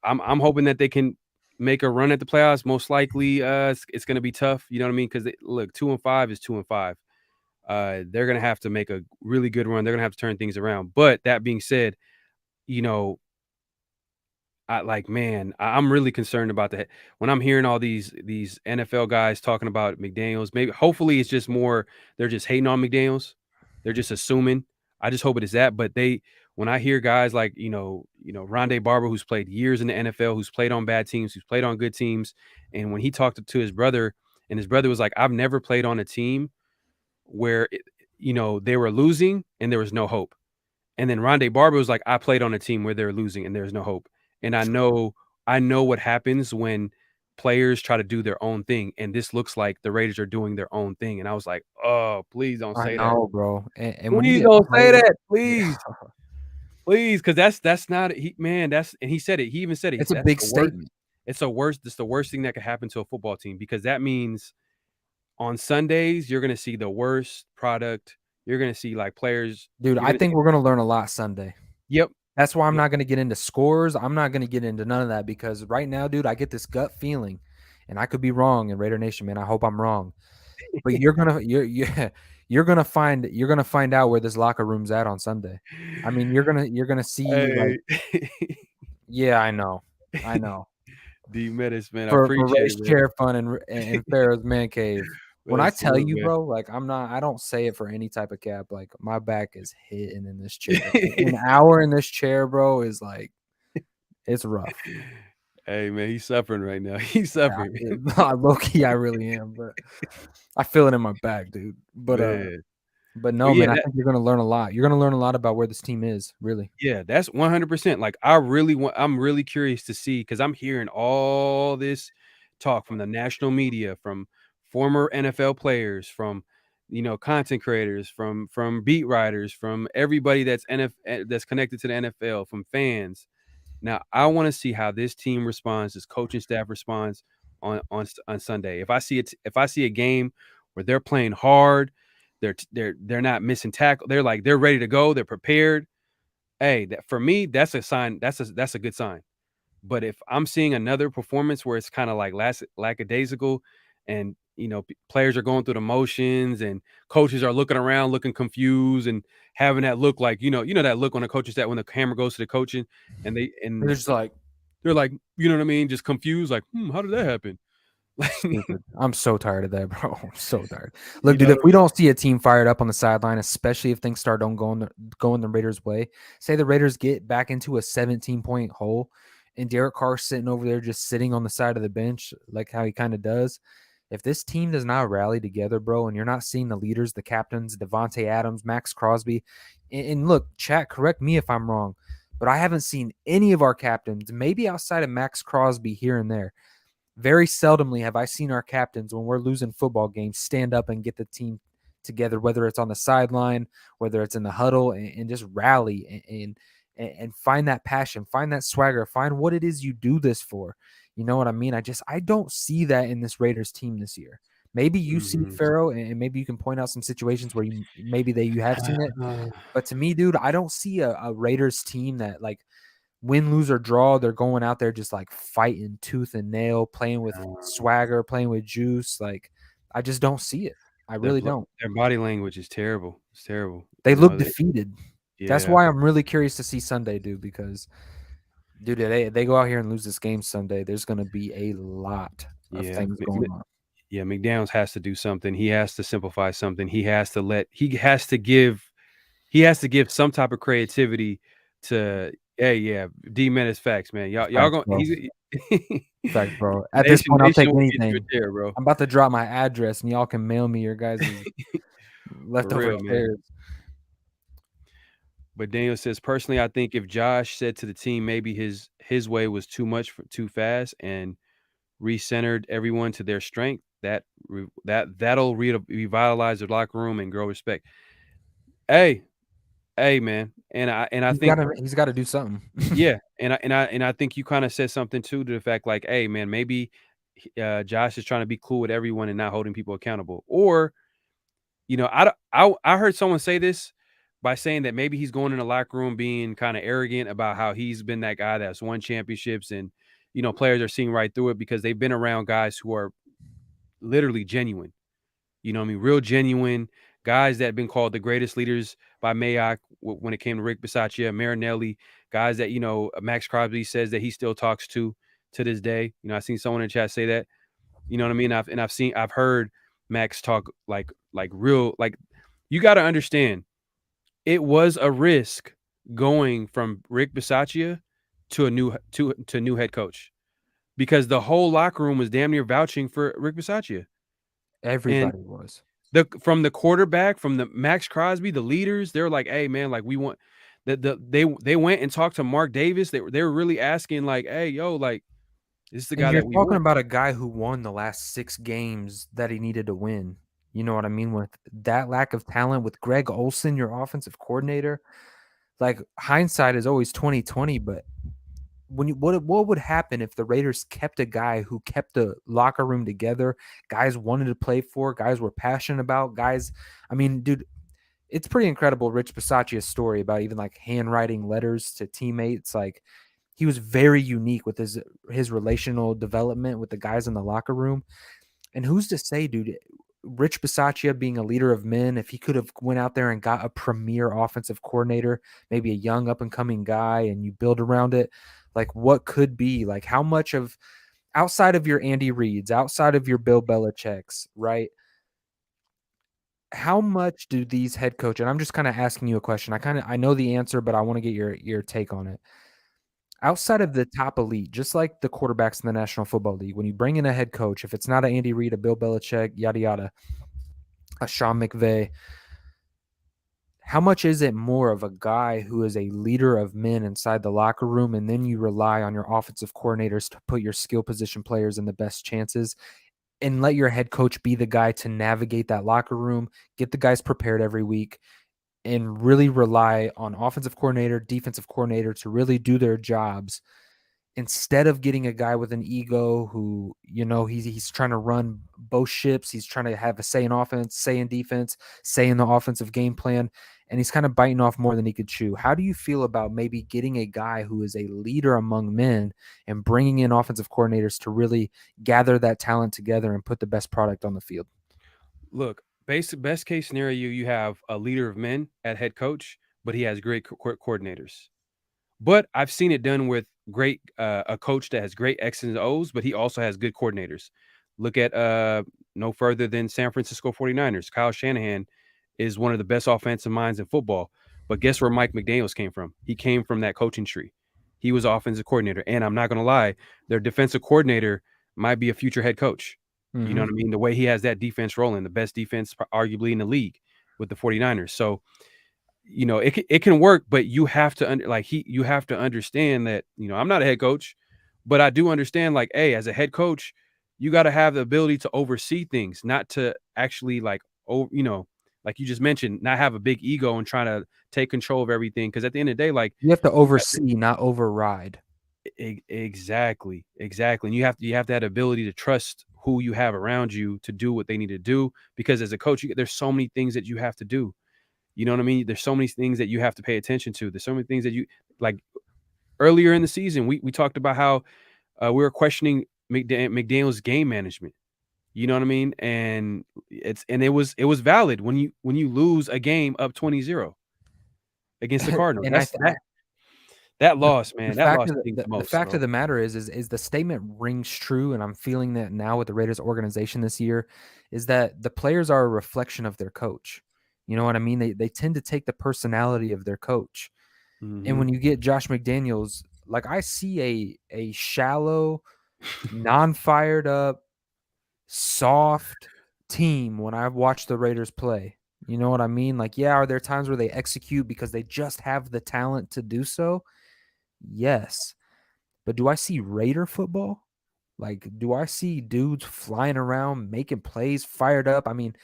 I'm hoping that they can make a run at the playoffs. Most likely it's going to be tough, you know what I mean? Cuz look, 2-5 is 2-5. They're going to have to make a really good run. They're going to have to turn things around. But that being said, you know, I'm really concerned about that. When I'm hearing all these NFL guys talking about McDaniels, maybe hopefully it's just more they're just hating on McDaniels. They're just assuming. I just hope it is that. But when I hear guys like, Rondé Barber, who's played years in the NFL, who's played on bad teams, who's played on good teams, and when he talked to his brother, and his brother was like, I've never played on a team where they were losing and there was no hope. And then Rondé Barber was like, I played on a team where they're losing and there's no hope. And I know what happens when players try to do their own thing. And this looks like the Raiders are doing their own thing. And I was like, oh, please don't I say that. know, bro. And when you Please get don't say players, that. Please. yeah, Please. Cause that's not and he said it. He even said it. it's a That's big the worst. statement. It's the worst thing that could happen to a football team because that means on Sundays, you're gonna see the worst product. You're gonna see like players. Dude, You're I gonna think see. we're going to learn a lot Sunday. Yep. That's why I'm Yep. not going to get into scores. I'm not going to get into none of that because right now, dude, I get this gut feeling, and I could be wrong. In Raider Nation, man, I hope I'm wrong. But you're gonna find out where this locker room's at on Sunday. I mean, you're gonna see like, Hey. yeah, I know. D Menace, man. I For appreciate Ray's it, man. chair fun and Pharaoh's man cave. When Man, I tell salute, you, man. bro, like I don't say it for any type of cap. Like my back is hitting in this chair. An hour in this chair, bro, is like it's rough. Hey, man, he's suffering right now. He's suffering, Low key, I really am, but I feel it in my back, dude. man. But But no, yeah, man, I think you're gonna learn a lot. You're gonna learn a lot about where this team is, really. that's 100%. Like, I'm really curious to see because I'm hearing all this talk from the national media, from former NFL players, from content creators, from beat writers, from everybody that's connected to the NFL, from fans. Now, I want to see how this team responds, this coaching staff responds on Sunday. If I see a game where they're playing hard, they're not missing tackle, they're ready to go, they're prepared. Hey, for me, that's a sign. That's a good sign. But if I'm seeing another performance where it's kind of like lackadaisical, and players are going through the motions, and coaches are looking around, looking confused, and having that look like that look on the coaching staff when the camera goes to the coaching, and They're just like they're like, you know what I mean, just confused, like, how did that happen? Like, stupid. I'm so tired of that, bro. I'm so tired. you Look, dude, know, if we don't see a team fired up on the sideline, especially if things start don't going the Raiders' way, say the Raiders get back into a 17-point hole, and Derek Carr sitting over there just sitting on the side of the bench like how he kind of does. If this team does not rally together, bro, and you're not seeing the leaders, the captains, Devontae Adams, Max Crosby, and look, chat, correct me if I'm wrong, but I haven't seen any of our captains, maybe outside of Max Crosby here and there. Very seldomly have I seen our captains, when we're losing football games, stand up and get the team together, whether it's on the sideline, whether it's in the huddle, and just rally and find that passion, find that swagger, find what it is you do this for. You know what I mean? I don't see that in this Raiders team this year. Maybe you see it, mhm. Pharaoh, and maybe you can point out some situations where you have seen it. But to me, dude, I don't see a Raiders team that like win, lose, or draw, they're going out there just like fighting tooth and nail, playing with Uh, swagger, playing with juice. Like, I just don't see it. I their really don't. their body language is terrible. It's terrible. They look defeated. That's Yeah, why I'm really curious to see Sunday, dude, because dude, they go out here and lose this game Sunday, there's gonna be a lot of yeah. things going on. Yeah, McDaniels has to do something. He has to simplify something. He has to give some type of creativity to hey, yeah, D-Man is facts, man. Y'all Facts, going bro. he's Facts, bro. At this nation point, I'll nation take will get you a anything. chair, bro. I'm about to drop my address, and y'all can mail me your guys' For leftover real, man. shares. But Daniel says, personally, I think if Josh said to the team maybe his way was too much for too fast and recentered everyone to their strength, that'll revitalize the locker room and grow respect. Hey, hey, man, and I think He's gotta do something. yeah, and I think you kind of said something too to the fact like, hey, man, maybe Josh is trying to be cool with everyone and not holding people accountable, or I heard someone say this by saying that maybe he's going in the locker room being kind of arrogant about how he's been that guy that's won championships and players are seeing right through it because they've been around guys who are literally genuine. You know what I mean? Real genuine guys that have been called the greatest leaders by Mayock when it came to Rick Bisaccia, Marinelli, guys that, Max Crosby says that he still talks to this day. I seen someone in the chat say that. You know what I mean? I've heard Max talk like real, like you got to understand it was a risk going from Rick Bisaccia to a new head coach because the whole locker room was damn near vouching for Rick Bisaccia. And Everybody was. from the quarterback, from the Max Crosby, the leaders, they're like, "Hey, man, like we want." They went and talked to Mark Davis. They were really asking, like, "Hey, yo, like, this is the And guy you're that we talking want." about a guy who won the last 6 games that he needed to win. You know what I mean? With that lack of talent, with Greg Olson, your offensive coordinator, like, hindsight is always 2020, but what would happen if the Raiders kept a guy who kept the locker room together, guys wanted to play for, guys were passionate about, guys. I mean, dude, it's pretty incredible Rich Bisaccia's story about even like handwriting letters to teammates. Like, he was very unique with his relational development with the guys in the locker room. And who's to say, dude, Rich Bisaccia being a leader of men, if he could have went out there and got a premier offensive coordinator, maybe a young up and coming guy, and you build around it, like what could be, like how much of outside of your Andy Reeds, outside of your Bill Belichick's, right? How much do these head coach, and I'm just kind of asking you a question. I know the answer, but I want to get your take on it. Outside of the top elite, just like the quarterbacks in the National Football League, when you bring in a head coach, if it's not an Andy Reid, a Bill Belichick, yada yada, a Sean McVay, how much is it more of a guy who is a leader of men inside the locker room, and then you rely on your offensive coordinators to put your skill position players in the best chances, and let your head coach be the guy to navigate that locker room, get the guys prepared every week, and really rely on offensive coordinator, defensive coordinator to really do their jobs instead of getting a guy with an ego who, he's trying to run both ships. He's trying to have a say in offense, say in defense, say in the offensive game plan, and he's kind of biting off more than he could chew. How do you feel about maybe getting a guy who is a leader among men and bringing in offensive coordinators to really gather that talent together and put the best product on the field? Look, best case scenario, you have a leader of men at head coach, but he has great coordinators. But I've seen it done with a coach that has great X's and O's, but he also has good coordinators. Look at no further than San Francisco 49ers. Kyle Shanahan is one of the best offensive minds in football. But guess where Mike McDaniels came from? He came from that coaching tree. He was offensive coordinator. And I'm not going to lie, their defensive coordinator might be a future head coach. You know Mm-hmm. what I mean? The way he has that defense rolling, the best defense arguably in the league with the 49ers. So it can work, but you have to you have to understand that, I'm not a head coach, but I do understand like, hey, as a head coach, you got to have the ability to oversee things, not to actually like, like you just mentioned, not have a big ego and trying to take control of everything. Cause at the end of the day, like You have to oversee, not override. exactly. And you have that ability to trust who you have around you to do what they need to do. Because as a coach, there's so many things that you have to do. You know what I mean? There's so many things that you have to pay attention to. There's so many things that you like earlier in the season, we talked about how we were questioning McDaniel's game management. You know what I mean? And it was valid when you lose a game up 20-0 against the Cardinals. And That the loss, the man, that fact loss of stings the the most, fact bro. of the matter is the statement rings true, and I'm feeling that now with the Raiders organization this year, is that the players are a reflection of their coach. You know what I mean? They tend to take the personality of their coach. And Mhm. when you get Josh McDaniels, like I see a shallow, non-fired up, soft team when I watch the Raiders play. You know what I mean? Like, yeah, are there times where they execute because they just have the talent to do so? Yes. But do I see Raider football? Like, do I see dudes flying around, making plays, fired up? I mean,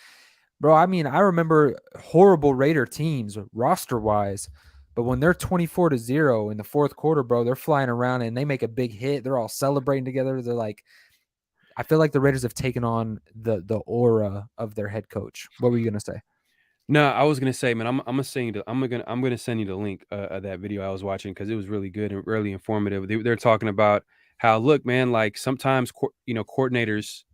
bro, I remember horrible Raider teams roster wise, but when they're 24-0 in the fourth quarter, bro, they're flying around and they make a big hit. They're all celebrating together. They're like, I feel like the Raiders have taken on the aura of their head coach. What were you gonna say? No, I was gonna say, man, I'm gonna send you the link of that video I was watching because it was really good and really informative. They're talking about how, look, man, like sometimes coordinators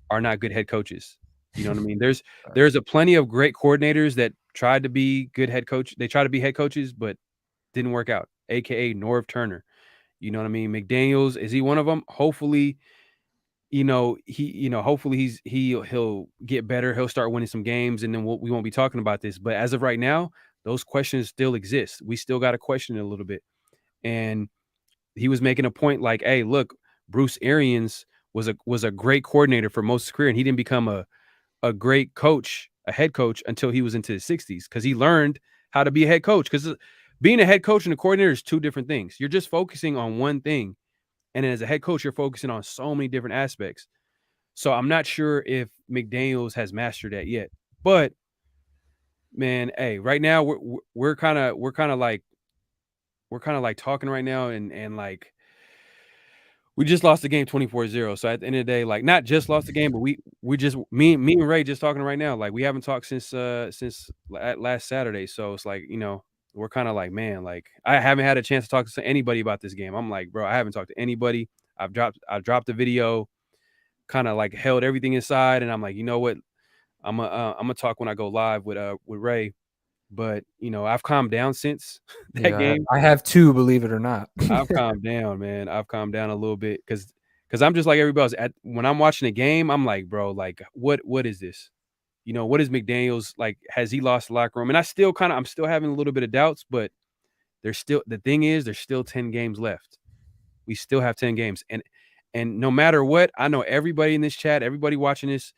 are not good head coaches. You know what I mean? There's a plenty of great coordinators that tried to be good head coach. They try to be head coaches, but didn't work out. AKA Norv Turner. You know what I mean? McDaniels, is he one of them? Hopefully, hopefully he'll get better. He'll start winning some games, and then we won't be talking about this. But as of right now, those questions still exist. We still got to question it a little bit. And he was making a point like, hey, look, Bruce Arians was a great coordinator for most of his career, and he didn't become a great coach, a head coach, until he was into his 60s because he learned how to be a head coach. Because being a head coach and a coordinator is two different things. You're just focusing on one thing. And then as a head coach, you're focusing on so many different aspects. So I'm not sure if McDaniels has mastered that yet. But man, hey, right now we're kind of talking right now and like we just lost the game 24-0. So at the end of the day, like not just lost the game, but we just me and Ray just talking right now. Like we haven't talked since last Saturday. So it's like, we're kind of like, man, like I haven't had a chance to talk to anybody about this game. I'm like, bro, I haven't talked to anybody. I dropped the video, kind of like held everything inside, and I'm like, you know what? I'm gonna talk when I go live with Ray. But I've calmed down since that Yeah, game. I have two, believe it or not. I've calmed down, man. I've calmed down a little bit because I'm just like everybody else. When I'm watching a game, I'm like, bro, like what is this? What is McDaniels like? Has he lost the locker room? And I'm still having a little bit of doubts, but the thing is, there's still 10 games left. We still have 10 games. And no matter what, I know everybody in this chat, everybody watching this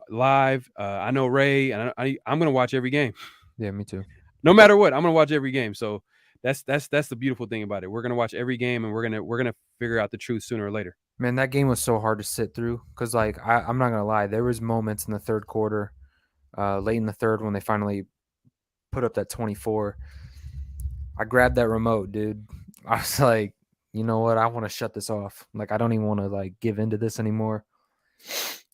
live. I know Ray, and I'm gonna watch every game. Yeah, me too. No matter what, I'm gonna watch every game. So that's the beautiful thing about it. We're gonna watch every game, and we're gonna figure out the truth sooner or later. Man, that game was so hard to sit through because, like, I'm not gonna lie, there was moments in the third quarter, late in the third, when they finally put up that 24. I grabbed that remote, dude. I was like, you know what? I want to shut this off. Like, I don't even want to like give into this anymore.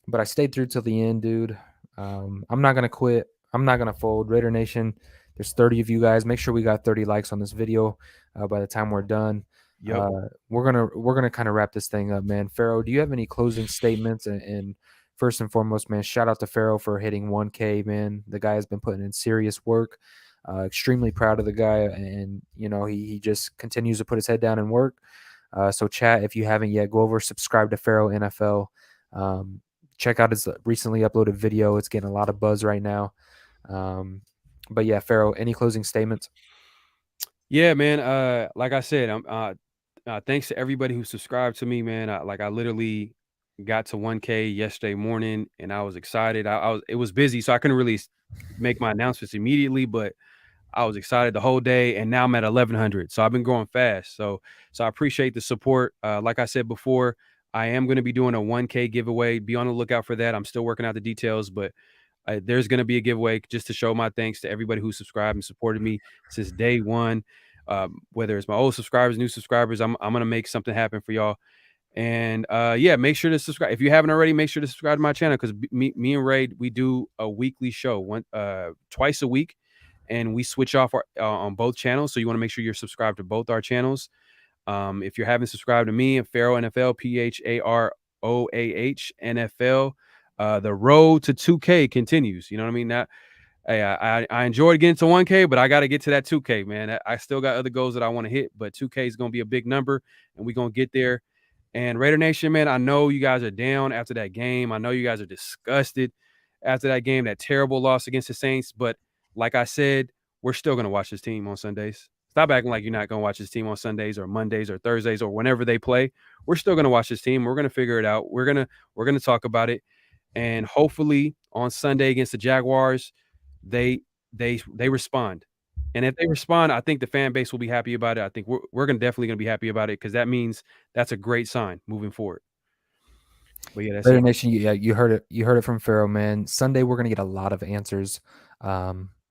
But I stayed through till the end, dude. I'm not gonna quit. I'm not gonna fold. Raider Nation, there's 30 of you guys. Make sure we got 30 likes on this video by the time we're done. Yep. We're gonna kind of wrap this thing up, man. Pharaoh, do you have any closing statements? And first and foremost, man, shout out to Pharaoh for hitting 1K, man. The guy has been putting in serious work. Extremely proud of the guy, and he just continues to put his head down and work. So chat, if you haven't yet, go over, subscribe to Pharaoh NFL. Check out his recently uploaded video. It's getting a lot of buzz right now. But yeah, Pharaoh, any closing statements? Yeah, man. Like I said, thanks to everybody who subscribed to me, man. I literally got to 1K yesterday morning, and I was excited. It was busy, so I couldn't really make my announcements immediately, but I was excited the whole day, and now I'm at 1,100. So I've been growing fast. So I appreciate the support. Like I said before, I am going to be doing a 1K giveaway. Be on the lookout for that. I'm still working out the details, but there's going to be a giveaway just to show my thanks to everybody who subscribed and supported me since day one. Whether it's my old subscribers, new subscribers, I'm going to make something happen for y'all. And yeah, make sure to subscribe. If you haven't already, make sure to subscribe to my channel because me and Ray, we do a weekly show twice a week, and we switch off on both channels. So you want to make sure you're subscribed to both our channels. If you haven't subscribed to me and Pharaoh NFL, PHAROAH NFL, the road to 2K continues. You know what I mean? That hey, I enjoyed getting to 1K, but I got to get to that 2K, man. I still got other goals that I want to hit, but 2K is going to be a big number, and we're going to get there. And Raider Nation, man, I know you guys are down after that game. I know you guys are disgusted after that game, that terrible loss against the Saints. But like I said, we're still going to watch this team on Sundays. Stop acting like you're not going to watch this team on Sundays or Mondays or Thursdays or whenever they play. We're still going to watch this team. We're going to figure it out. We're going to talk about it. And hopefully on Sunday against the Jaguars, they respond. And if they respond, I think the fan base will be happy about it. I think we're definitely going to be happy about it because that means that's a great sign moving forward. But yeah, that's Raider it. Nation, yeah, you heard it. You heard it from Pharaoh, man. Sunday, we're gonna get a lot of answers,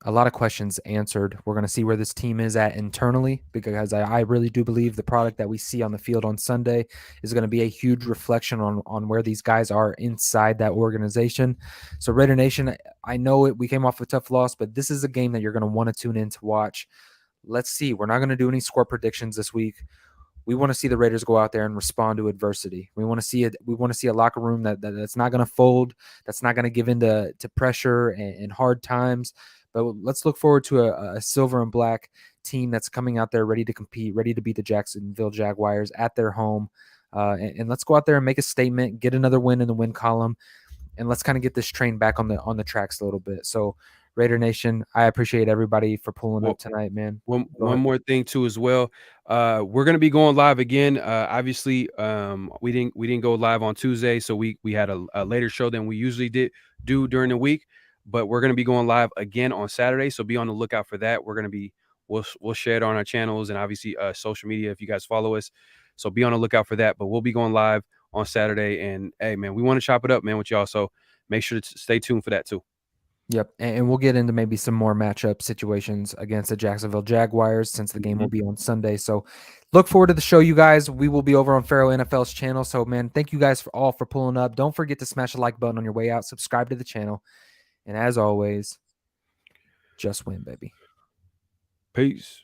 a lot of questions answered. We're gonna see where this team is at internally because I really do believe the product that we see on the field on Sunday is going to be a huge reflection on where these guys are inside that organization. So Raider Nation, I know we came off a tough loss, but this is a game that you're going to want to tune in to watch. Let's see. We're not going to do any score predictions this week. We want to see the Raiders go out there and respond to adversity. We want to see it. We want to see a locker room that's not going to fold, that's not going to give in to pressure and hard times. But let's look forward to a silver and black team that's coming out there ready to compete, ready to beat the Jacksonville Jaguars at their home. And let's go out there and make a statement, get another win in the win column, and let's kind of get this train back on the tracks a little bit. So Raider Nation, I appreciate everybody for pulling up tonight, man. One more thing too as well. We're gonna be going live again. Obviously, we didn't go live on Tuesday, so we had a later show than we usually do during the week. But we're gonna be going live again on Saturday, so be on the lookout for that. We'll share it on our channels and obviously social media if you guys follow us. So be on the lookout for that. But we'll be going live on Saturday, and hey, man, we want to chop it up, man, with y'all. So make sure to stay tuned for that too. Yep, and we'll get into maybe some more matchup situations against the Jacksonville Jaguars since the game will be on Sunday. So look forward to the show, you guys. We will be over on Pharaoh NFL's channel. So, man, thank you guys for pulling up. Don't forget to smash the like button on your way out. Subscribe to the channel. And as always, just win, baby. Peace.